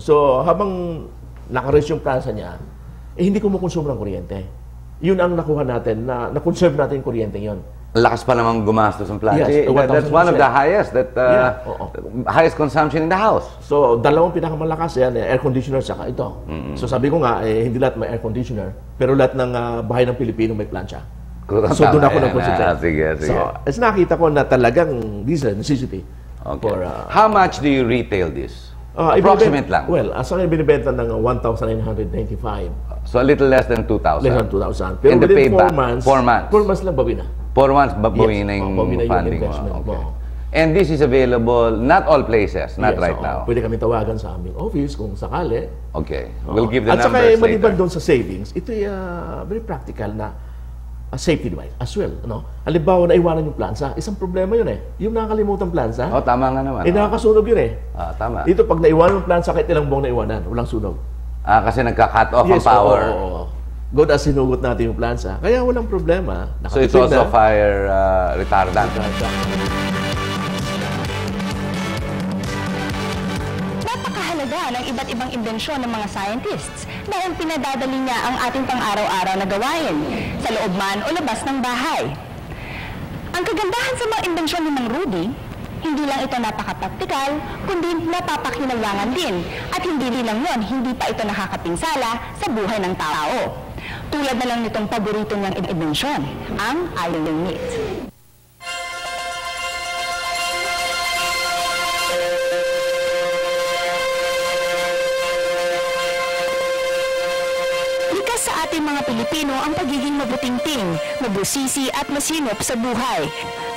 [SPEAKER 5] So habang naka-arrange yung plansa niya, hindi kumukonsumo ng kuryente. Yun ang nakuha natin, na-conserve natin yung kuryente yun.
[SPEAKER 4] Lakas pa namang gumastos ang plancha.
[SPEAKER 5] Yes,
[SPEAKER 4] That's one of the highest highest consumption in the house.
[SPEAKER 5] So, dalawang pinakamalakas yan, air conditioner saka ito. So, sabi ko nga, hindi lahat may air conditioner, pero lahat ng bahay ng Pilipino may plancha. So doon ako
[SPEAKER 4] Ayan,
[SPEAKER 5] nag-concentrate.
[SPEAKER 4] sige.
[SPEAKER 5] So, as nakita ko na talagang this is a necessity.
[SPEAKER 4] Okay.
[SPEAKER 5] For,
[SPEAKER 4] How much do you retail this?
[SPEAKER 5] ibinibenta-
[SPEAKER 4] Approximate lang.
[SPEAKER 5] Well, sa akin binibenta ng 1,995.
[SPEAKER 4] So a little less than 2,000.
[SPEAKER 5] Less than 2,000. Pero
[SPEAKER 4] And the
[SPEAKER 5] within 4
[SPEAKER 4] payback?
[SPEAKER 5] months,
[SPEAKER 4] 4 months.
[SPEAKER 5] 4 months lang bawi na.
[SPEAKER 4] 4 months, babawi
[SPEAKER 5] Yes.
[SPEAKER 4] na yung
[SPEAKER 5] Babawi na yung
[SPEAKER 4] funding mo.
[SPEAKER 5] investment mo.
[SPEAKER 4] Okay. And this is available, not all places, not
[SPEAKER 5] Yes,
[SPEAKER 4] right
[SPEAKER 5] oo.
[SPEAKER 4] now.
[SPEAKER 5] Pwede kami tawagan sa aming office kung sakali.
[SPEAKER 4] Okay.
[SPEAKER 5] Oo.
[SPEAKER 4] We'll give the
[SPEAKER 5] At saka
[SPEAKER 4] numbers
[SPEAKER 5] maliban
[SPEAKER 4] later.
[SPEAKER 5] doon sa savings, ito ay very practical na safety device as well. No? Halimbawa, naiwanan yung plansa. Isang problema yun eh. Yung nakakalimutan plansa,
[SPEAKER 4] Oh, tama nga naman.
[SPEAKER 5] nakakasunog yun eh.
[SPEAKER 4] Tama.
[SPEAKER 5] Dito, pag naiwanan yung plansa, kahit ilang buong naiwanan, walang sunog.
[SPEAKER 4] Kasi nagka-cut off ang power.
[SPEAKER 5] Oo. Good as sinugot natin yung plansa. Kaya walang problema.
[SPEAKER 4] So it's
[SPEAKER 5] Nakatipid
[SPEAKER 4] also
[SPEAKER 5] na.
[SPEAKER 4] fire retardant.
[SPEAKER 6] Napakahalaga ng iba't ibang imbensyon ng mga scientists dahil pinadadali niya ang ating pang-araw-araw na gawain sa loob man o labas ng bahay. Ang kagandahan sa mga imbensyon ni Mang Rudy, hindi lang ito napaka-praktikal, kundi napapakinabangan din. At hindi lang yun, hindi pa ito nakakapinsala sa buhay ng tao. Tulad na lang nitong paborito niyang imbensyon, ang iron meat. Likas sa ating mga Pilipino ang pagiging mabutingting, mabusisi at masinop sa buhay.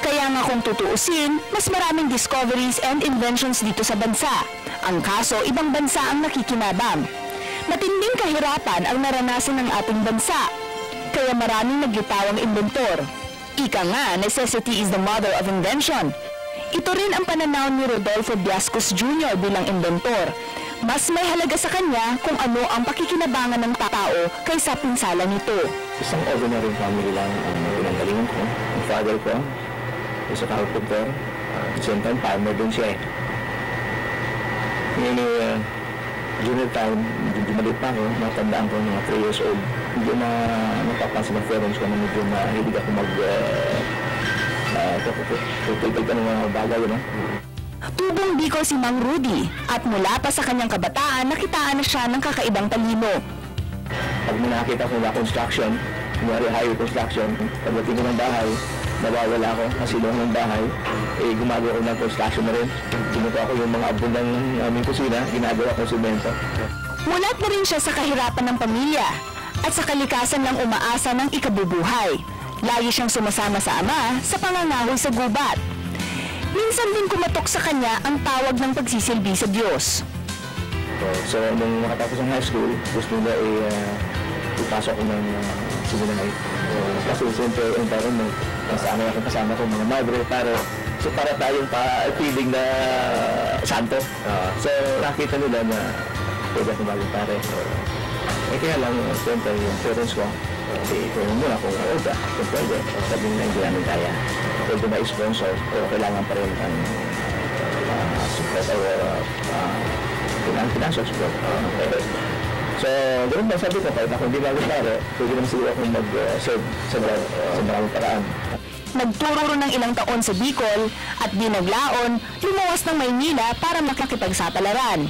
[SPEAKER 6] Kaya nga kung tutuusin, mas maraming discoveries and inventions dito sa bansa. Ang kaso, ibang bansa ang nakikinabang. Matinding kahirapan ang naranasan ng ating bansa. Kaya maraming naglitawang inventor. Ika nga, necessity is the mother of invention. Ito rin ang pananaw ni Rodolfo Biascos Jr. bilang inventor. Mas may halaga sa kanya kung ano ang pakikinabangan ng tao kaysa pinsala nito.
[SPEAKER 7] Isang ordinary family lang ang pinanggalingan ko. Ang father ko, isa carpenter, at the same time, farmer din siya eh. Ngayon, junior time, medyo maliit pa ako, matandaan ko mga 3 years old. Medyo na napapansin ng parents ko na medyo mahilig ako tutulpil ka ng mga bagay, no?
[SPEAKER 6] Tubong Bicol si Mang Rudy at mula pa sa kanyang kabataan, nakitaan na siya ng kakaibang talino.
[SPEAKER 7] Pag may nakakita ko na construction, kunwari highway construction, pagdating ko ng bahay, nawawala ako kasi doon ng bahay, gumagawa ko ng construction na rin. Kinukuha ko yung mga abon ng aming kusina, ginagawa ko semento.
[SPEAKER 6] Mulat na rin siya sa kahirapan ng pamilya at sa kalikasan ng umaasa ng ikabubuhay. Lagi siyang sumasama sa ama sa pangangahoy sa gubat. Minsan din kumatok sa kanya ang tawag ng pagsisilbi sa Diyos.
[SPEAKER 7] So, nung nakatapos ng high school, gusto nila ipasok ko ng seminary. Kasi siyempre, environment, kasama ako kasama ko mga madre, para tayong feeling na santo. So, nakita nila na pwede ako maging pare. Kaya lang, siyempre, yung parents ko, ito muna kung ka, kung pwede, sabi nila hindi namin kaya. Pwede ba i-sponsor, pero kailangan pa rin ang support or financial support. So, ganoon ba sabi ko, kahit ako hindi maging pare, pwede naman siguro akong mag-serve sa maraming paraan.
[SPEAKER 6] Nagturo ng ilang taon sa Bicol at di naglaon, lumuwas ng Maynila para makikipagsapalaran.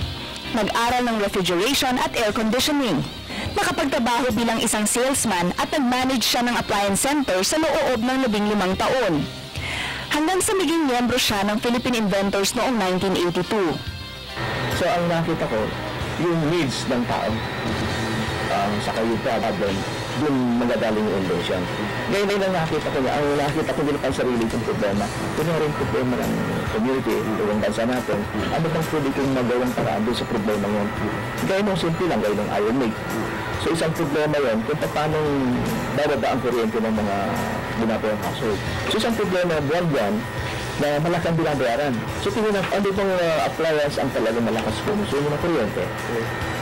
[SPEAKER 6] Nag-aral ng refrigeration at air conditioning. Nakapagtrabaho bilang isang salesman at nag-manage siya ng appliance center sa loob ng 15 taon. Hanggang sa maging miyembro siya ng Philippine Inventors noong 1982.
[SPEAKER 7] So, ang nakita ko, yung needs ng tao, saka yung problem, doon magagaling yung invention. Ngayon ay lang nakita ko niya, ang nakita ko din ang sarili kong problema. Kunyari yung problema ng community, ng bansa natin, ano bang pwede kong magawang paraan doon sa problema yun? Gaya nung simple lang, gaya nung iron make. So isang problema yun, kung paano bababa ang kuryente ng mga ginagawa ng household. So isang problema, buwan-buwan, na malaki ang binabayaran. So tingin na, ano bang appliance ang talagang malakas konsumo ng kuryente?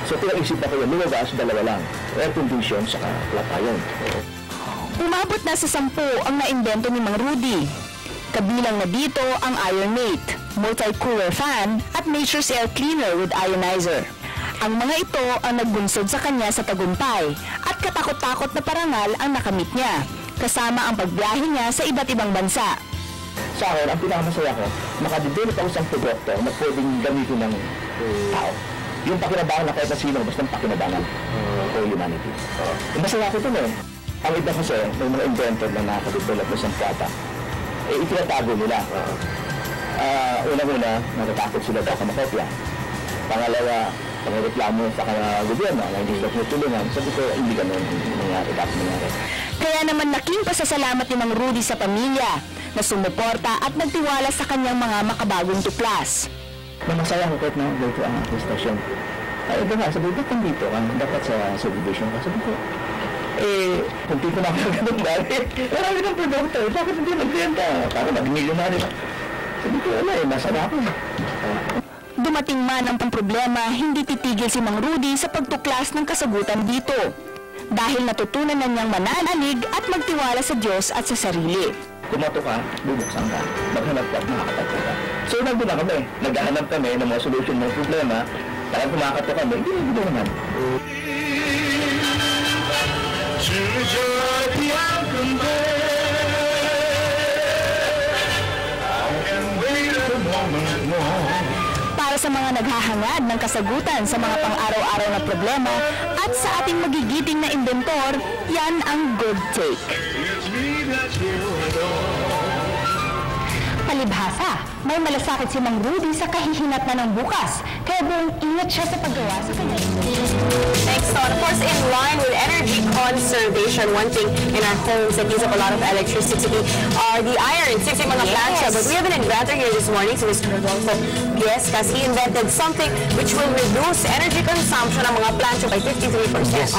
[SPEAKER 7] So pinag-isip ako yun, lumabas, dalawa lang. Air condition, saka plapayon.
[SPEAKER 6] Umabot na sa 10 ang naimbento ni Mang Rudy. Kabilang na dito ang Ironmate, multi-cooler fan at Nature's Air Cleaner with ionizer. Ang mga ito ang nagbunsod sa kanya sa tagumpay at katakot-takot na parangal ang nakamit niya, kasama ang pagbiyahe niya sa iba't ibang bansa.
[SPEAKER 7] Sa akin, ang pinakamasaya ko, makadevelop ako sa produkto na pwedeng gamitin ng tao. Yung pakinabangan na kahit na sino, basta pakinabangan for humanity. Masaya ko ito eh. Ang iba kasi, may mga inventor na nakakadevelop ng isang product, itinatago nila. Una-una, natatakot sila baka makopya. Pangalawa, pangreklamo sa gobyerno na hindi sila tinutulungan. Sabi ko, hindi ganun nangyari, dapat nangyari.
[SPEAKER 6] Kaya naman laking pasasalamat ni Mang Rudy sa pamilya na sumuporta at nagtiwala sa kanyang mga makabagong tuklas.
[SPEAKER 7] Masaya ako kahit na-go ang aking stasyon. Ay, iba nga, sabi ko, kung dito ka, dapat sa subdivision ka. Sabi ko, kung dito na ako ganun dati, marami ng produkto, bakit hindi nagbenta? Para mag-millionary. Sabi ko, wala masaya ako.
[SPEAKER 6] Dumating man ang problema, hindi titigil si Mang Rudy sa pagtuklas ng kasagutan dito. Dahil natutunan na niyang mananalig at magtiwala sa Diyos at sa sarili.
[SPEAKER 7] Kumato ka, bubuksan ka, maghanap ka at makakatagpo ka. So nandun na kami, naghahanap kami ng mga solusyon ng problema, kaya kumakato kami, hindi naman.
[SPEAKER 6] Para sa mga naghahangad ng kasagutan sa mga pang-araw-araw na problema at sa ating magigiting na inventor, yan ang Good Take. Palibhasa, may malasakit si Mang Rudy sa kahihinat na ng bukas, kaya buong ingat siya sa paggawa sa kanya.
[SPEAKER 8] Thanks, Ton. Of course, in line with energy conservation, one thing in our homes that use up a lot of electricity are the irons. Six mga plancha. But we have an inventor here this morning, si Mr. Rodolfo Giescas. He invented something which will reduce energy consumption ng mga plancha by 53%.
[SPEAKER 7] Yes.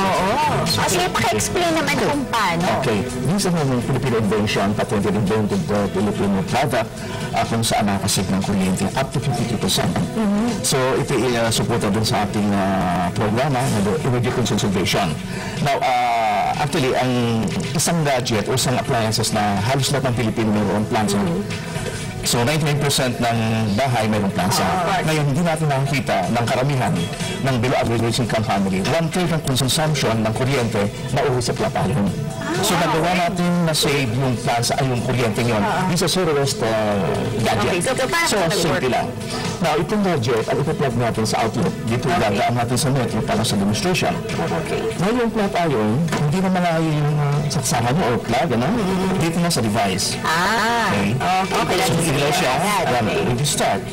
[SPEAKER 8] Sige, paka-explain naman kung paano.
[SPEAKER 7] Okay, this is a Filipino invention, patented invented Filipino product kung saan nakasave ng kuryente up to 52%. So ito supported din sa ating programa na energy conservation. Now, actually, ang isang gadget o isang appliances na halos lahat ng Pilipino mayroon plansa. So 99% ng bahay mayroong plansa. Ngayon, hindi natin nakikita ng karamihan ng below average income family. 1/3 ng consumption ng kuryente nauwi sa plapayon. So nagawa natin na save yung plansa ay yung kuryente nyon. This is a zero waste gadget. So simple lang. Now, itong gadget, ang ipa-plug natin sa outlet. Dito gagaan natin sa metro para sa demonstration. Ngayon yung plug iron, hindi na malayo yung saksahan mo o plug, ano? Dito na sa device. Okay. So, ilaw siya. When you start,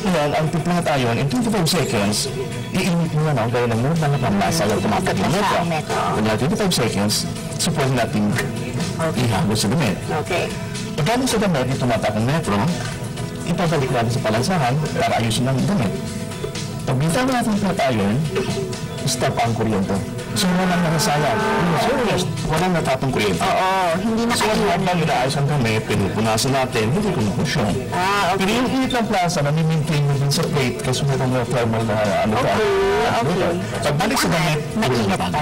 [SPEAKER 7] ngayon, ang plug iron, in 25 seconds, i-init mo na gaya ng mood na pamasa yung tumatak ng metro. Kung 25 seconds, so pwede natin ihagos sa damit.
[SPEAKER 8] Okay.
[SPEAKER 7] Pagkaling sa damit, yung tumatak ng metro, ipabalik natin sa palansahan para ayusin ang damit. Pag bitaw natin plug iron, stop ang kuryente. So, walang nakasayang. Walang natapong kuryente.
[SPEAKER 8] Hindi na
[SPEAKER 7] So, habang inaayos ang damit, pinupunasan natin, hindi ko nakusyon. Pero yung init ng plansa, nami-maintain mo din sa plate kasi meron na thermal na ano ka. Pagbalik sa damit,
[SPEAKER 8] mainit pa rin.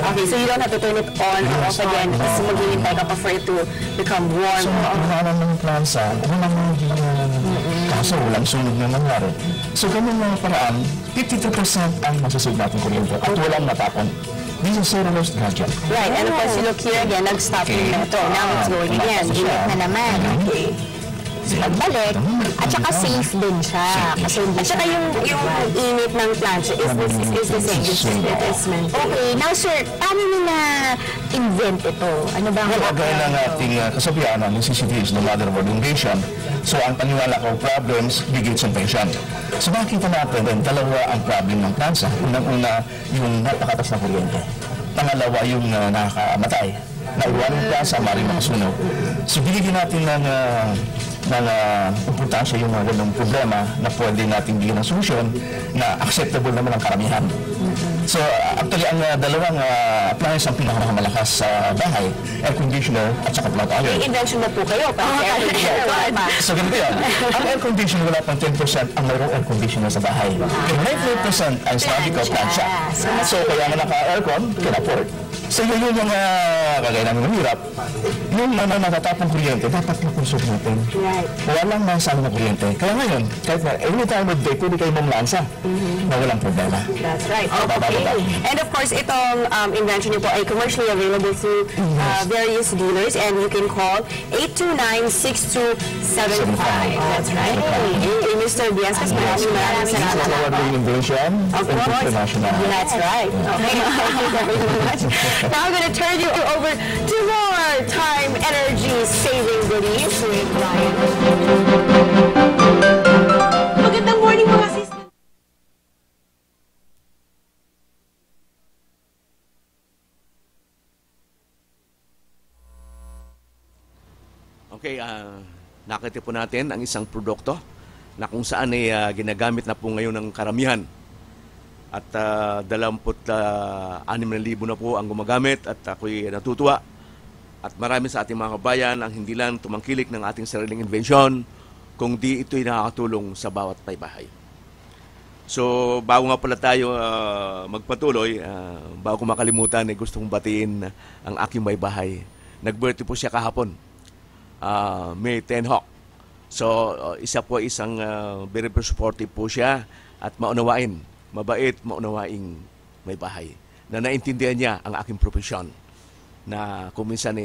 [SPEAKER 8] Okay, so you don't have to turn it on or off again kasi maghihintay ka pa for it to become warm.
[SPEAKER 7] So, pinaanan ng plansa, walang kaso walang sunog na nangyari. So, ganun mga paraan, 52% ang masasave natin kuryente at walang natapon. This is zero waste gadget.
[SPEAKER 8] Right, and of course, you look here again, nag-stop yung metro. Now it's going again. Init na naman. Okay. Pagbalik, at saka safe din siya. Kasi hindi at saka yung init ng plancha is the same. It is meant. Okay, now sir, paano nyo na-invent ito? Ano ba ang
[SPEAKER 7] Gaya ng ating kasabihan, ang CCTV is the mother of innovation. So, ang paniwala ko, problems begets invention. So, makikita natin, dalawa ang problem ng plansa. Unang-una, yung napakatas na kuryente. Pangalawa, yung nakakamatay. Naiwan yung plansa, maaaring makasunog. So, binigyan natin ng importansya yung mga ganong problema na pwede natin bigyan ng solusyon na acceptable naman ang karamihan. So, actually, ang dalawang appliance ang pinakamalakas sa bahay, air conditioner at saka plug iron.
[SPEAKER 8] may invention na po kayo?
[SPEAKER 7] So, ganito yan. Ang air conditioner, wala pang 10% ang mayroong air conditioner sa bahay. Yung 98% ay sabi ko, plancha. So, kaya nga naka-aircon, can afford. So, yun yung kagaya namin ng hirap. Yung natatapong kuryente, dapat na-consume natin. Walang masama na kuryente. Kaya ngayon, kahit na any time of day, pwede kayo mamlansa na walang problema.
[SPEAKER 8] That's right. Okay. And of course, itong invention niyo po ay commercially available through various dealers and you can call 829-6275. That's right. Hey, Mr. Giescas, maraming salamat.
[SPEAKER 7] Award-winning invention,
[SPEAKER 8] Of course.
[SPEAKER 7] international.
[SPEAKER 8] That's right. Okay. Thank you very much. Now I'm going to turn you over over to more time, energy, saving goodies with Ryan. Magandang morning mga sis.
[SPEAKER 3] Okay, nakita po natin ang isang produkto na kung saan ay ginagamit na po ngayon ng karamihan. At 26,000 na po ang gumagamit at ako'y natutuwa. At marami sa ating mga kabayan ang hindi lang tumangkilik ng ating sariling invention, kung di ito'y nakakatulong sa bawat bahay. So, bago nga pala tayo magpatuloy, bago ko makalimutan, gusto kong batiin ang aking bahay. Nag-birthday po siya kahapon. May 10 Hawk. So, isa po isang very supportive po siya at maunawain, mabait, maunawaing may bahay. Na naintindihan niya ang aking profesyon. Na kung minsan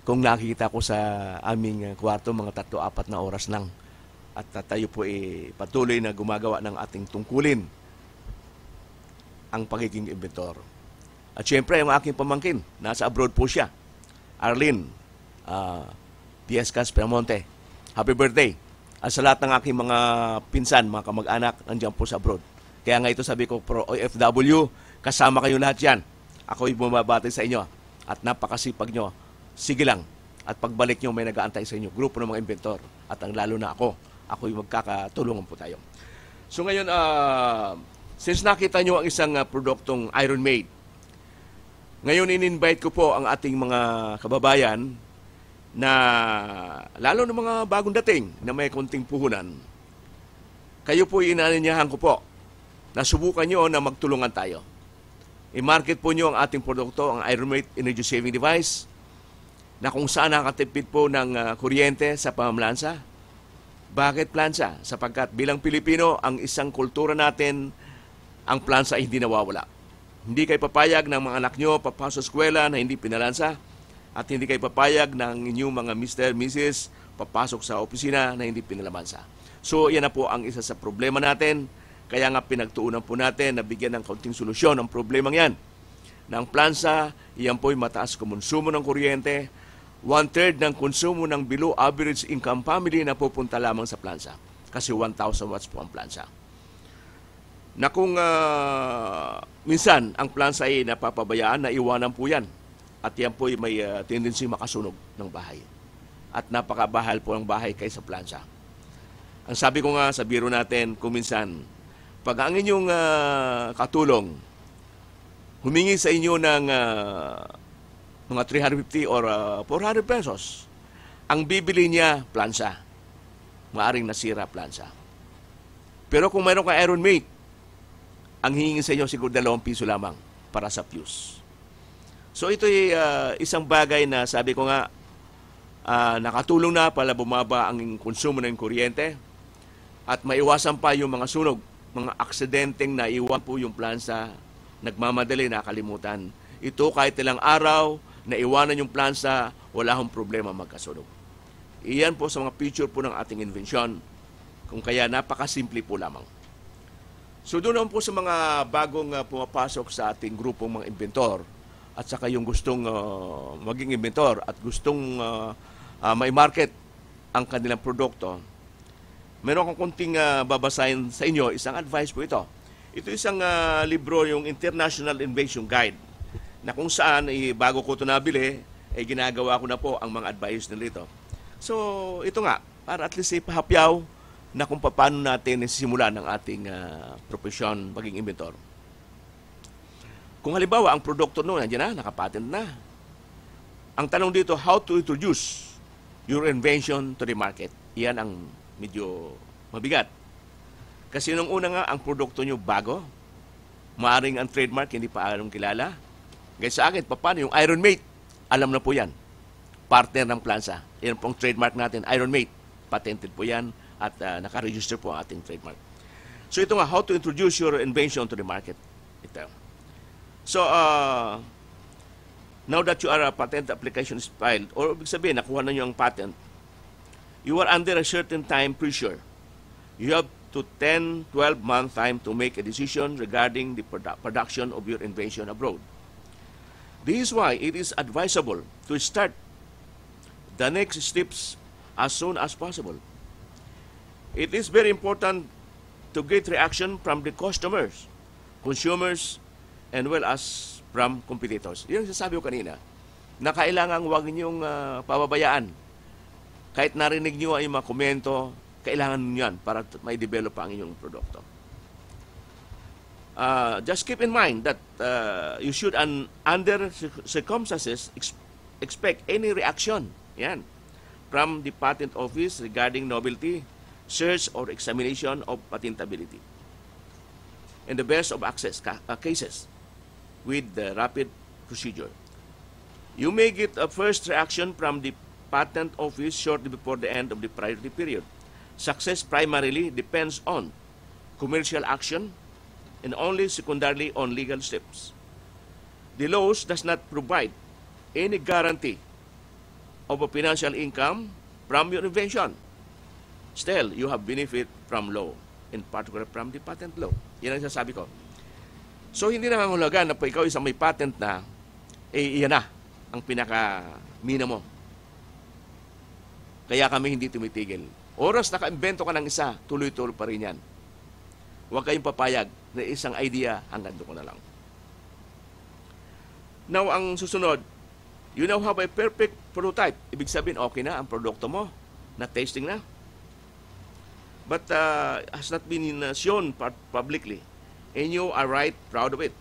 [SPEAKER 3] kung nakikita ko sa aming kwarto, mga 3-4 na oras lang. At tayo po patuloy na gumagawa ng ating tungkulin, ang pagiging inventor. At syempre, ang aking pamangkin, nasa abroad po siya. Arlene, Piescas Pemonte. Happy birthday. At sa lahat ng aking mga pinsan, mga kamag-anak, nandiyan po sa abroad. Kaya nga ito sabi ko, pro OFW, kasama kayo lahat yan. Ako'y bumabati sa inyo. At napakasipag nyo. Sige lang. At pagbalik nyo, may nag-aantay sa inyo. Grupo ng mga inventor. At ang lalo na ako'y magkakatulungan po tayo. So ngayon, since nakita nyo ang isang produktong Iron Maid, ngayon in-invite ko po ang ating mga kababayan na lalo ng mga bagong dating na may konting puhunan. Kayo po inaanyayahan ko po na subukan nyo na magtulungan tayo. I-market po nyo ang ating produkto, ang Iron Maid Energy Saving Device, na kung saan nakatipid po ng kuryente sa pamamlansa. Bakit plansa? Sapagkat bilang Pilipino, ang isang kultura natin, ang plansa ay hindi nawawala. Hindi kayo papayag ng mga anak nyo papasok sa eskwela na hindi pinalansa, at hindi kayo papayag ng inyong mga Mr., Mrs. papasok sa opisina na hindi pinalamansa. So, yan na po ang isa sa problema natin. Kaya nga pinagtuunan po natin na bigyan ng kaunting solusyon ang problemang yan. Na ang plansa, iyan po'y mataas kumonsumo ng kuryente, 1/3 ng konsumo ng below average income family na pupunta lamang sa plansa. Kasi 1,000 watts po ang plansa. Na kung minsan ang plansa ay napapabayaan, naiwanan po yan. At yan po ay may tendency makasunog ng bahay. At napakabahal po ang bahay kaysa plansa. Ang sabi ko nga sa biro natin, kung minsan, pag ang inyong katulong humingi sa inyo ng mga 350 or 400 pesos, ang bibili niya, plansa. Maaring nasira plansa. Pero kung mayroon ka Iron Maid, ang hingin sa inyo siguro 2 piso lamang para sa fuse. So ito ay isang bagay na sabi ko nga, nakatulong na para bumaba ang konsumo ng kuryente at maiwasan pa yung mga sunog, mga aksidenteng naiwan po yung plansa, nagmamadali, nakalimutan. Ito kahit ilang araw, naiwanan yung plansa, wala akong problema magkasunog. Iyan po sa mga feature po ng ating invention, kung kaya napakasimple po lamang. So doon naman po sa mga bagong pumapasok sa ating grupong mga inventor, at saka yung gustong maging inventor at gustong may-market ang kanilang produkto, meron akong konting babasahin sa inyo, isang advice po ito. Ito isang libro, yung International Invention Guide, na kung saan, bago ko ito nabili, ginagawa ko na po ang mga advice nila ito. So, ito nga, para at least ipahapyaw na kung paano natin nasimulan ang ating profesyon maging inventor. Kung halimbawa, ang produkto noon, nandiyan na, nakapatent na. Ang tanong dito, how to introduce your invention to the market? Iyan ang medyo mabigat. Kasi nung una nga, ang produkto nyo bago, maaring ang trademark, hindi pa alam kilala. Gaya sa akin, paano yung Iron Maid? Alam na po yan. Partner ng plansa. Yan pong trademark natin, Iron Maid. Patented po yan at naka-register po ang ating trademark. So ito nga, how to introduce your invention to the market. Ito. So, now that a patent application is filed, or ibig sabihin, nakuha na nyo ang patent, you are under a certain time pressure. You have to 10-12 month time to make a decision regarding the production of your invention abroad. This is why it is advisable to start the next steps as soon as possible. It is very important to get reaction from the customers, consumers, and well as from competitors. Yan ang sasabi ko kanina, na kailangan huwag niyong pababayaan. Kahit narinig niyo ay mga komento, kailangan niyo yan para may develop ang inyong produkto. Just keep in mind that you should, under circumstances, expect any reaction yan, from the Patent Office regarding novelty, search, or examination of patentability. In the best of access cases with the rapid procedure. You may get a first reaction from the Patent Office shortly before the end of the priority period. Success primarily depends on commercial action and only secondarily on legal steps. The laws does not provide any guarantee of a financial income from your invention. Still, you have benefit from law, in particular from the patent law. Yan ang sasabi ko. So, hindi nangangahulugan na po ikaw isang may patent na, iyan na ang pinaka-mina mo. Kaya kami hindi tumitigil. Oras naka-invento ka ng isa, tuloy-tuloy pa rin yan. Huwag kayong papayag na isang idea, hanggang doon ko na lang. Now, ang susunod, you now have a perfect prototype. Ibig sabihin, okay na ang produkto mo, na-tasting na. But has not been shown publicly, and you are right proud of it.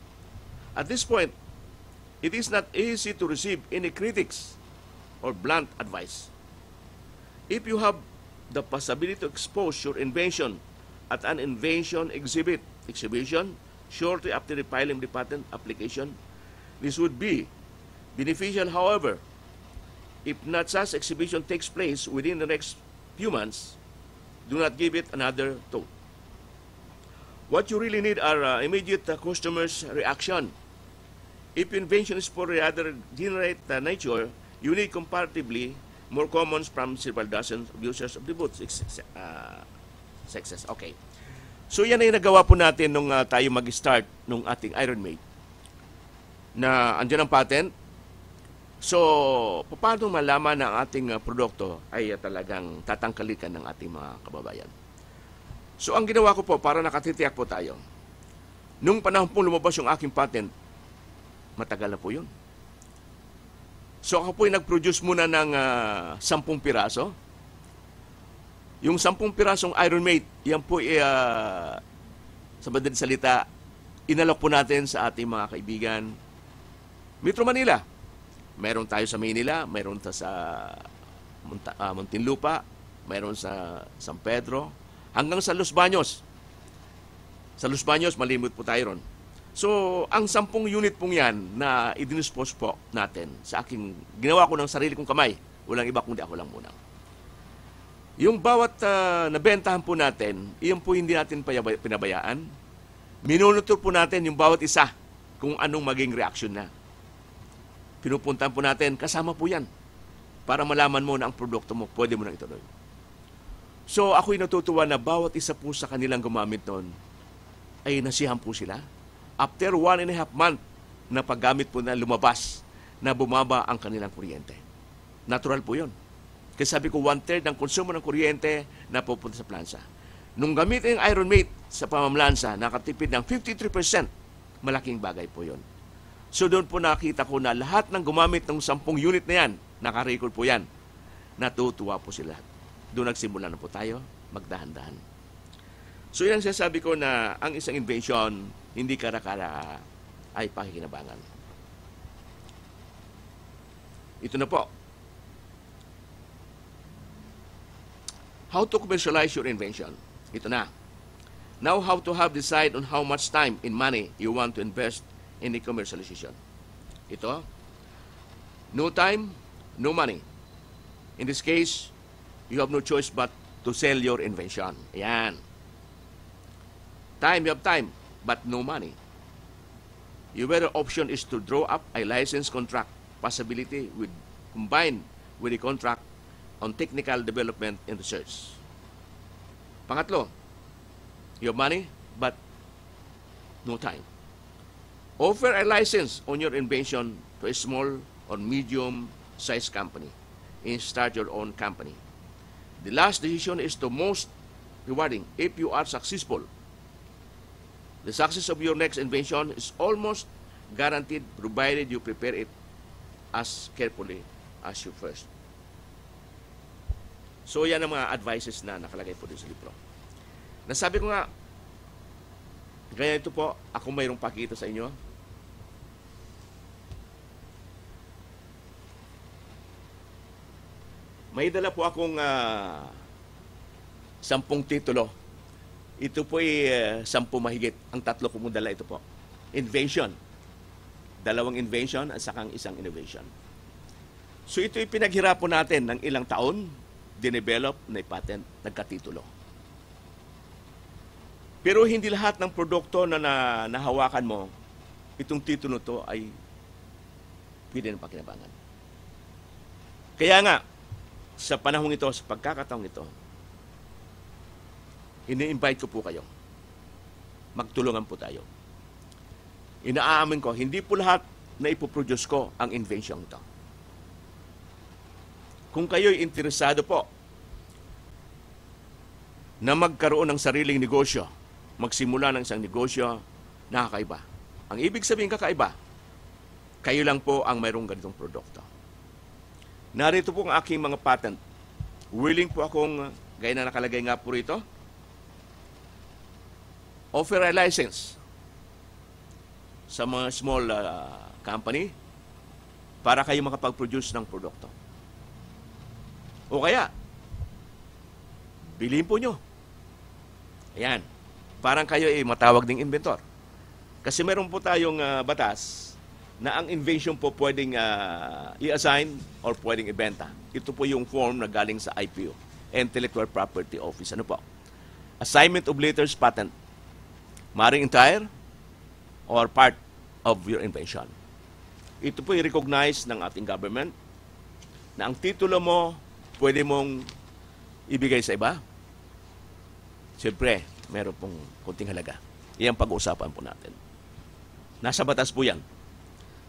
[SPEAKER 3] At this point, it is not easy to receive any critics or blunt advice. If you have the possibility to expose your invention at an invention exhibition shortly after the filing of the patent application, this would be beneficial. However, if not such exhibition takes place within the next few months, do not give it another thought. What you really need are immediate customers' reaction. If invention is for rather generate nature, you need comparatively more commons from several dozens of users of the booth. Success. Okay. So yan ay nagawa po natin nung tayo mag-start nung ating Iron Maid. Na andyan ang patent. So, paano malaman na ang ating produkto ay talagang tatangkalikan ng ating mga kababayan? So, ang ginawa ko po, para nakatitiyak po tayo, nung panahon pong lumabas yung aking patent, matagal na po yun. So, ako po ay nag-produce muna ng 10 piraso. Yung 10 pirasong Iron Maid, yan po ay, sa madaling salita, inalok po natin sa ating mga kaibigan. Metro Manila. Meron tayo sa Manila, meron tayo sa Muntinlupa, meron sa San Pedro, hanggang sa Los Baños. Sa Los Baños, malimot po tayo ron. So, ang 10 unit pong yan na i-dispose po natin sa aking, ginawa ko ng sarili kong kamay. Walang iba kundi ako lang muna. Yung bawat nabentahan po natin, iyon po hindi natin pinabayaan. Minonitor po natin yung bawat isa kung anong maging reaction na. Pinupuntahan po natin, kasama po yan para malaman mo na ang produkto mo, pwede mo nang ituloy. So, ako'y natutuwa na bawat isa po sa kanilang gumamit noon ay nasiyahan po sila. After 1.5 month na paggamit po na lumabas na bumaba ang kanilang kuryente. Natural po yun. Kasi sabi ko, 1/3 ng konsumo ng kuryente na pupunta sa plansa. Nung gamitin yung Iron Maid sa pamamlansa, nakatipid ng 53%, malaking bagay po yun. So doon po nakita ko na lahat ng gumamit ng 10 unit na yan, nakarecord po yan, natutuwa po sila. Doon nagsimula na po tayo, magdahan-dahan. So yan ang sinasabi ko na ang isang invention, hindi kara-kara ay pakikinabangan. Ito na po. How to commercialize your invention. Ito na. Now how to have decide on how much time and money you want to invest in the commercialization. Ito, no time, no money. In this case, you have no choice but to sell your invention. Ayan. Time, you have time, but no money. Your better option is to draw up a license contract possibility with combined with a contract on technical development and research. Pangatlo, you have money, but no time. Offer a license on your invention to a small or medium-sized company and start your own company. The last decision is the most rewarding if you are successful. The success of your next invention is almost guaranteed provided you prepare it as carefully as you first. So yan ang mga advices na nakalagay po sa libro. Nasabi ko nga, ganyan ito po, ako mayroong pakita sa inyo. May dala po akong 10 titulo. Ito po ay 10 mahigit. Ang 3 ko mong dala ito po. Invention. 2 invention at sakang 1 innovation. So ito ay pinaghirapan natin ng ilang taon, dinevelop, na-patent, nagkatitulo. Pero hindi lahat ng produkto na nahawakan mo, itong titulo to ay pwede na pakinabangan. Kaya nga, sa panahong ito, sa pagkakataong ito, ini-invite ko po kayo. Magtulungan po tayo. Inaamin ko, hindi po lahat na ipoproduce ko ang invention ito. Kung kayo'y interesado po na magkaroon ng sariling negosyo, magsimula ng isang negosyo na kakaiba. Ang ibig sabihin kakaiba, kayo lang po ang mayroong ganitong produkto. Narito po ang aking mga patent. Willing po akong, gaya na nakalagay nga po rito, offer a license sa mga small company para kayo makapag-produce ng produkto. O kaya, bilhin po nyo. Ayan. Parang kayo ay matawag ding inventor. Kasi meron po tayong batas na ang invention po pwedeng i-assign or pwedeng ibenta. Ito po yung form na galing sa IPO, Intellectual Property Office. Ano po? Assignment of Latter's Patent. Maring entire or part of your invention. Ito po i-recognize ng ating government na ang titulo mo pwede mong ibigay sa iba. Siyempre, meron pong kunting halaga. Iyan pag-uusapan po natin. Nasa batas po yan.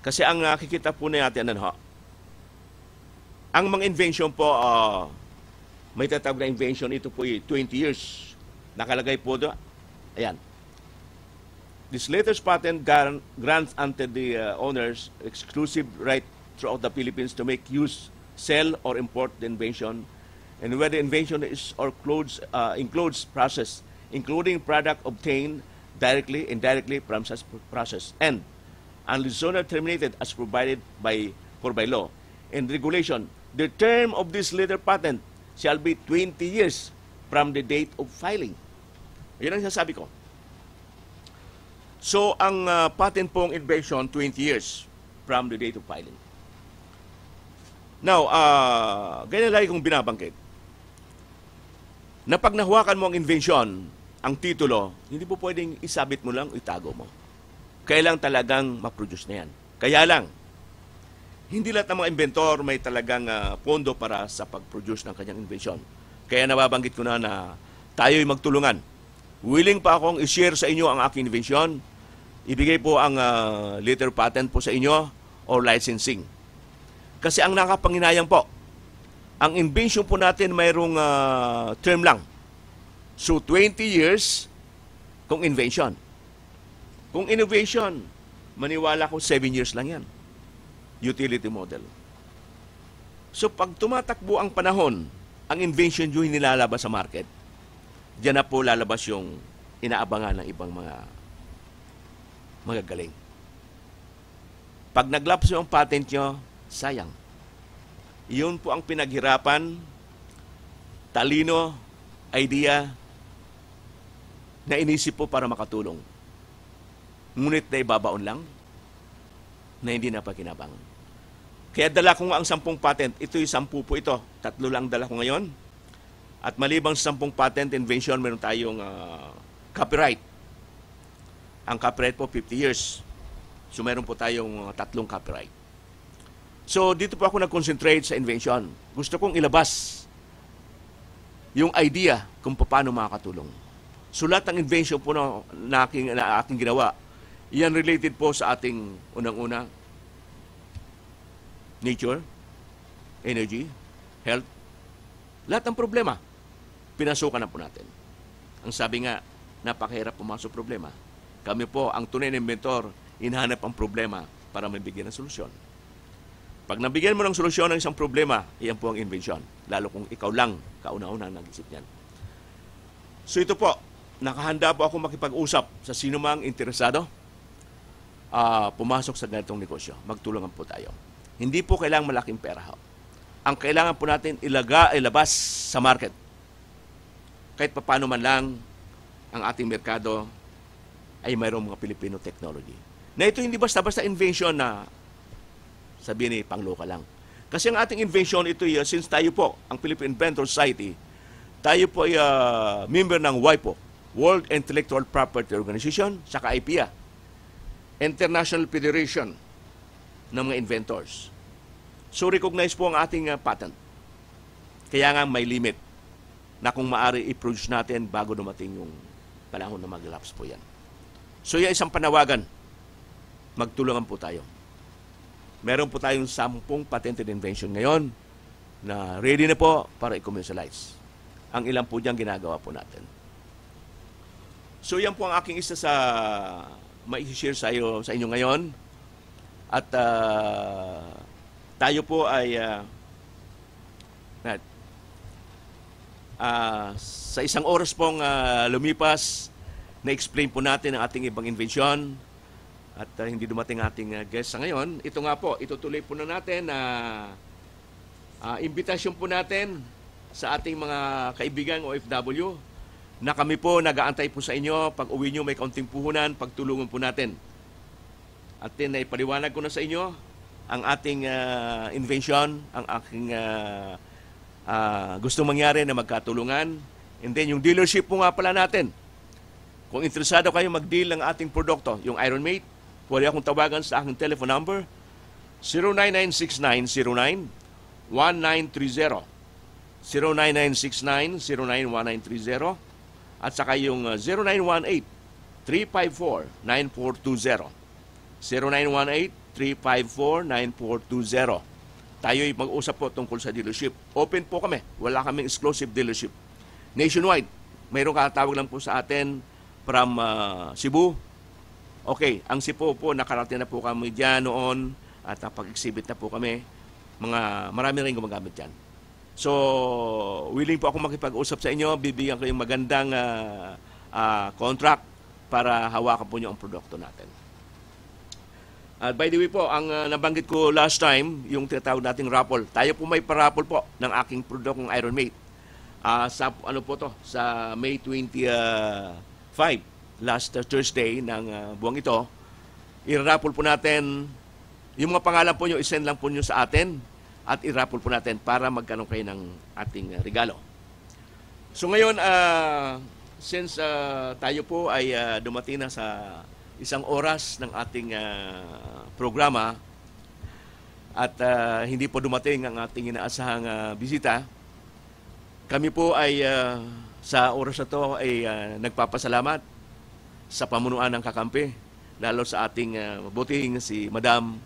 [SPEAKER 3] Kasi ang nakikita po natin, ang mga invention po, may tatawag na invention, ito po 20 years. Nakalagay po doon. Ayan. This latest patent grants unto the owners exclusive right throughout the Philippines to make use, sell, or import the invention, and where the invention is or includes process, including product obtained directly, indirectly from such process, and unless sooner terminated as provided by law and regulation, the term of this later patent shall be 20 years from the date of filing. Yan ang sasabi ko. So, ang patent pong invention, 20 years from the date of filing. Now, ganyan lagi kong binabanggit, na pag nahawakan mo ang invention, ang titulo, hindi po pwedeng isabit mo lang o itago mo. Kailang talagang ma-produce na yan. Kaya lang, hindi lahat ng mga inventor may talagang pondo para sa pag-produce ng kanyang invention. Kaya nababanggit ko na tayo'y magtulungan. Willing pa akong i-share sa inyo ang aking invention. Ibigay po ang later patent po sa inyo or licensing. Kasi ang nakapanginayang po, ang invention po natin mayroong term lang. So 20 years kung invention. Kung innovation, maniwala ko 7 years lang yan. Utility model. So pag tumatakbo ang panahon, ang invention nyo nilalabas sa market, diyan na po lalabas yung inaabangan ng ibang mga galing. Pag naglapso ang patent nyo, sayang. Iyon po ang pinaghirapan, talino, idea, na inisip po para makatulong. Ngunit na ibabaon lang, na hindi na pagkinabangan. Kaya dala ko nga ang 10 patent. Ito'y 10 po ito. 3 lang dala ko ngayon. At malibang sa 10 patent invention, meron tayong copyright. Ang copyright po, 50 years. So meron po tayong 3 copyright. So dito po ako nag-concentrate sa invention. Gusto kong ilabas yung idea kung paano makakatulong. So lahat ng invention po na aking ginawa, Yan related po sa ating unang-una, nature, energy, health. Lahat ng problema, pinasukan na po natin. Ang sabi nga, napakahirap pumasok problema. Kami po, ang tunay na inventor, hinahanap ang problema para mabigyan ng solusyon. Pag nabigyan mo ng solusyon ng isang problema, iyan po ang invention. Lalo kung ikaw lang kauna-una nag-isip niyan. So ito po, nakahanda po ako makipag-usap sa sino mang interesado pumasok sa ganitong negosyo. Magtulungan po tayo. Hindi po kailangang malaking pera. Ang kailangan po natin ilabas sa market. Kahit paano man lang ang ating merkado ay mayroong mga Filipino technology. Na ito hindi basta-basta invention na sabihin ni pangloka lang. Kasi ang ating invention ito, since tayo po, ang Philippine Inventor Society, tayo po ay member ng WIPO, World Intellectual Property Organization, saka IPIA, International Federation ng mga inventors. So recognize po ang ating patent. Kaya nga may limit na kung maaari i-produce natin bago dumating yung panahon na mag-lapse po yan. So yan isang panawagan. Magtulungan po tayo. Meron po tayong 10 patented invention ngayon na ready na po para i-commercialize. Ang ilan po dyan ginagawa po natin. So yan po ang aking isa sa mai-share sa inyo ngayon. At tayo po ay sa isang oras pong lumipas, na-explain po natin ang ating ibang invention at hindi dumating ating guest sa ngayon. Ito nga po, itutuloy po na natin na imbitasyon po natin sa ating mga kaibigan OFW na kami po nag-aantay po sa inyo. Pag uwi nyo may kaunting puhunan, pagtulungan po natin. At din ay paliwanag ko na sa inyo ang ating invention, ang aking gusto mangyari na magkatulungan. And then yung dealership po nga pala natin. Kung interesado kayo mag-deal ng ating produkto, yung Ironmate, pwede akong tawagan sa aking telephone number 09969091930 09969091930 at saka yung 0918-354-9420 0918-354-9420. Tayo'y mag-usap po tungkol sa dealership. Open po kami. Wala kaming exclusive dealership. Nationwide. Mayroong katawag lang po sa atin from Cebu. Okay, ang Cebu po, nakarating na po kami dyan noon at napag-exhibit na po kami. Marami rin gumagamit dyan. So, willing po ako makipag-usap sa inyo. Bibigyan ko yung magandang contract para hawakan po nyo ang produkto natin. By the way po, ang nabanggit ko last time, yung tinatawag nating raffle. Tayo po may pa-raffle po ng aking produktong Ironmate. Sa May 25, last Thursday ng buwang ito, i-raffle po natin, yung mga pangalan po nyo, isend lang po nyo sa atin at i-raffle po natin para magkaroon kayo ng ating regalo. So ngayon, since tayo po ay dumating na sa isang oras ng ating programa at hindi po dumating ang ating inaasahang bisita, kami po ay sa oras na to ay nagpapasalamat sa pamunuan ng kakampi, lalo sa ating mabuting si Madam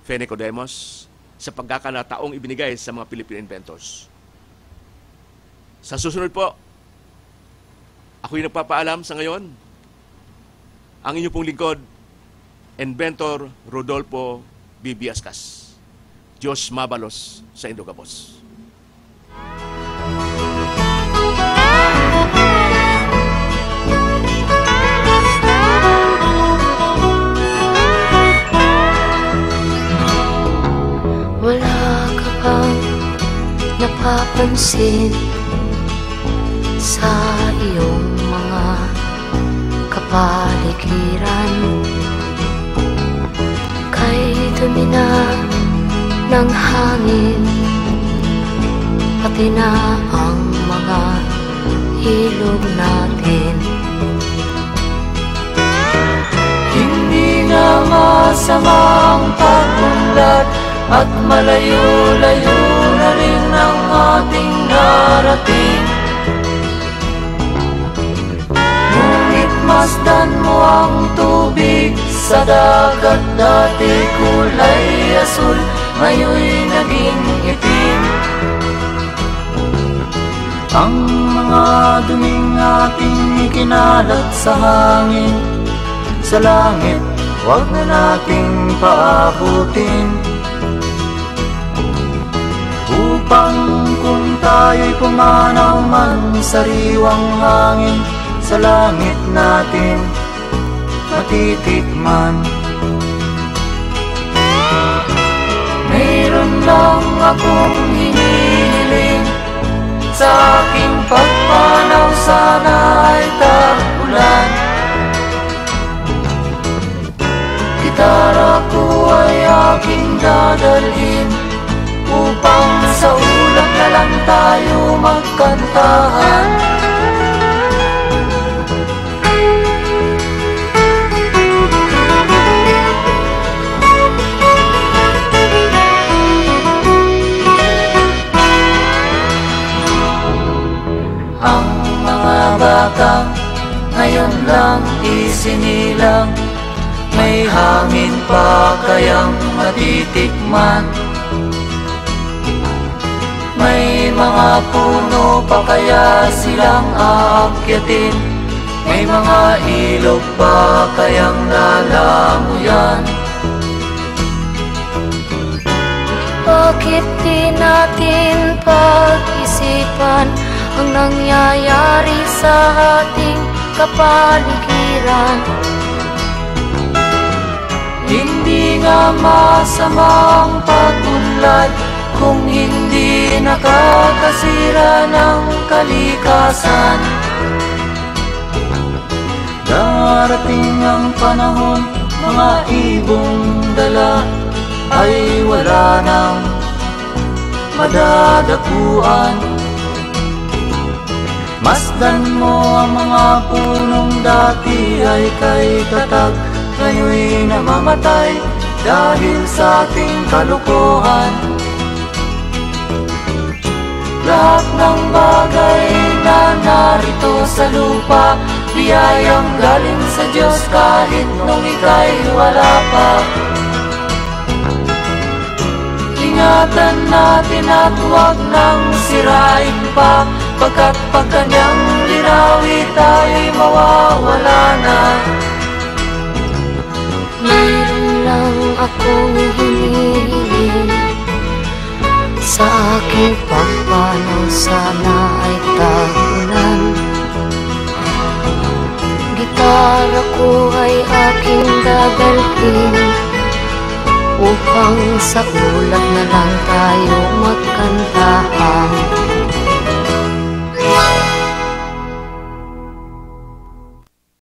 [SPEAKER 3] Fene Codemos sa pagkakanataong ibinigay sa mga Philippine inventors. Sa susunod po, ako'y nagpapaalam sa ngayon, ang inyong pong lingkod, Inventor Rodolfo Bibiascas. Diyos mabalos sa Indogabos.
[SPEAKER 1] Wala ka bang napapansin sa iyong mga kapaligiran? Kay dumi na ng hangin, pati na ang mga ilog natin.
[SPEAKER 2] Hindi na masamang pag-unlad at malayo-layo na rin ang ating narating. Ngunit masdan mo ang tubig sa dagat dati kulay asul, ngayon'y naging itim. Ang mga duming ating ikinalat sa hangin, sa langit, huwag na nating paabutin. Upang kung tayo'y pumanaw man sa sariwang hangin, sa langit natin matitikman. Mayroon lang akong hinihiling, sa aking pagpanaw sana ay tag-ulan. Gitara ko ay aking dadalhin, upang sa ulap na lang tayo magkantahan. Ang mga batang ngayon lang isinilang, may hangin pa kayang matitikman. May mga puno pa kaya silang aakyatin, may mga ilog pa kayang lalamuyan.
[SPEAKER 1] Bakit di natin pag-isipan ang nangyayari sa ating kapaligiran?
[SPEAKER 2] Hindi nga masamang pag-unlad kung hindi nakakasira ng kalikasan. Darating ang panahon, mga ibong dala ay wala nang madadapuan. Masdan mo ang mga punong dati ay kay tatag, ngayon'y namamatay dahil sa ating kalukuhan. Lahat ng bagay na narito sa lupa, biyayang galing sa Diyos kahit nung ika'y wala pa. Ingatan natin at huwag nang sirain pa, pagkat pag kanyang linawi tayo'y mawawala na.
[SPEAKER 1] Mayroon lang akong hinihiling, sa aking pagpanaw sana ay tag-ulan. Gitara ko ay aking dadalhin, upang sa ulap na lang tayo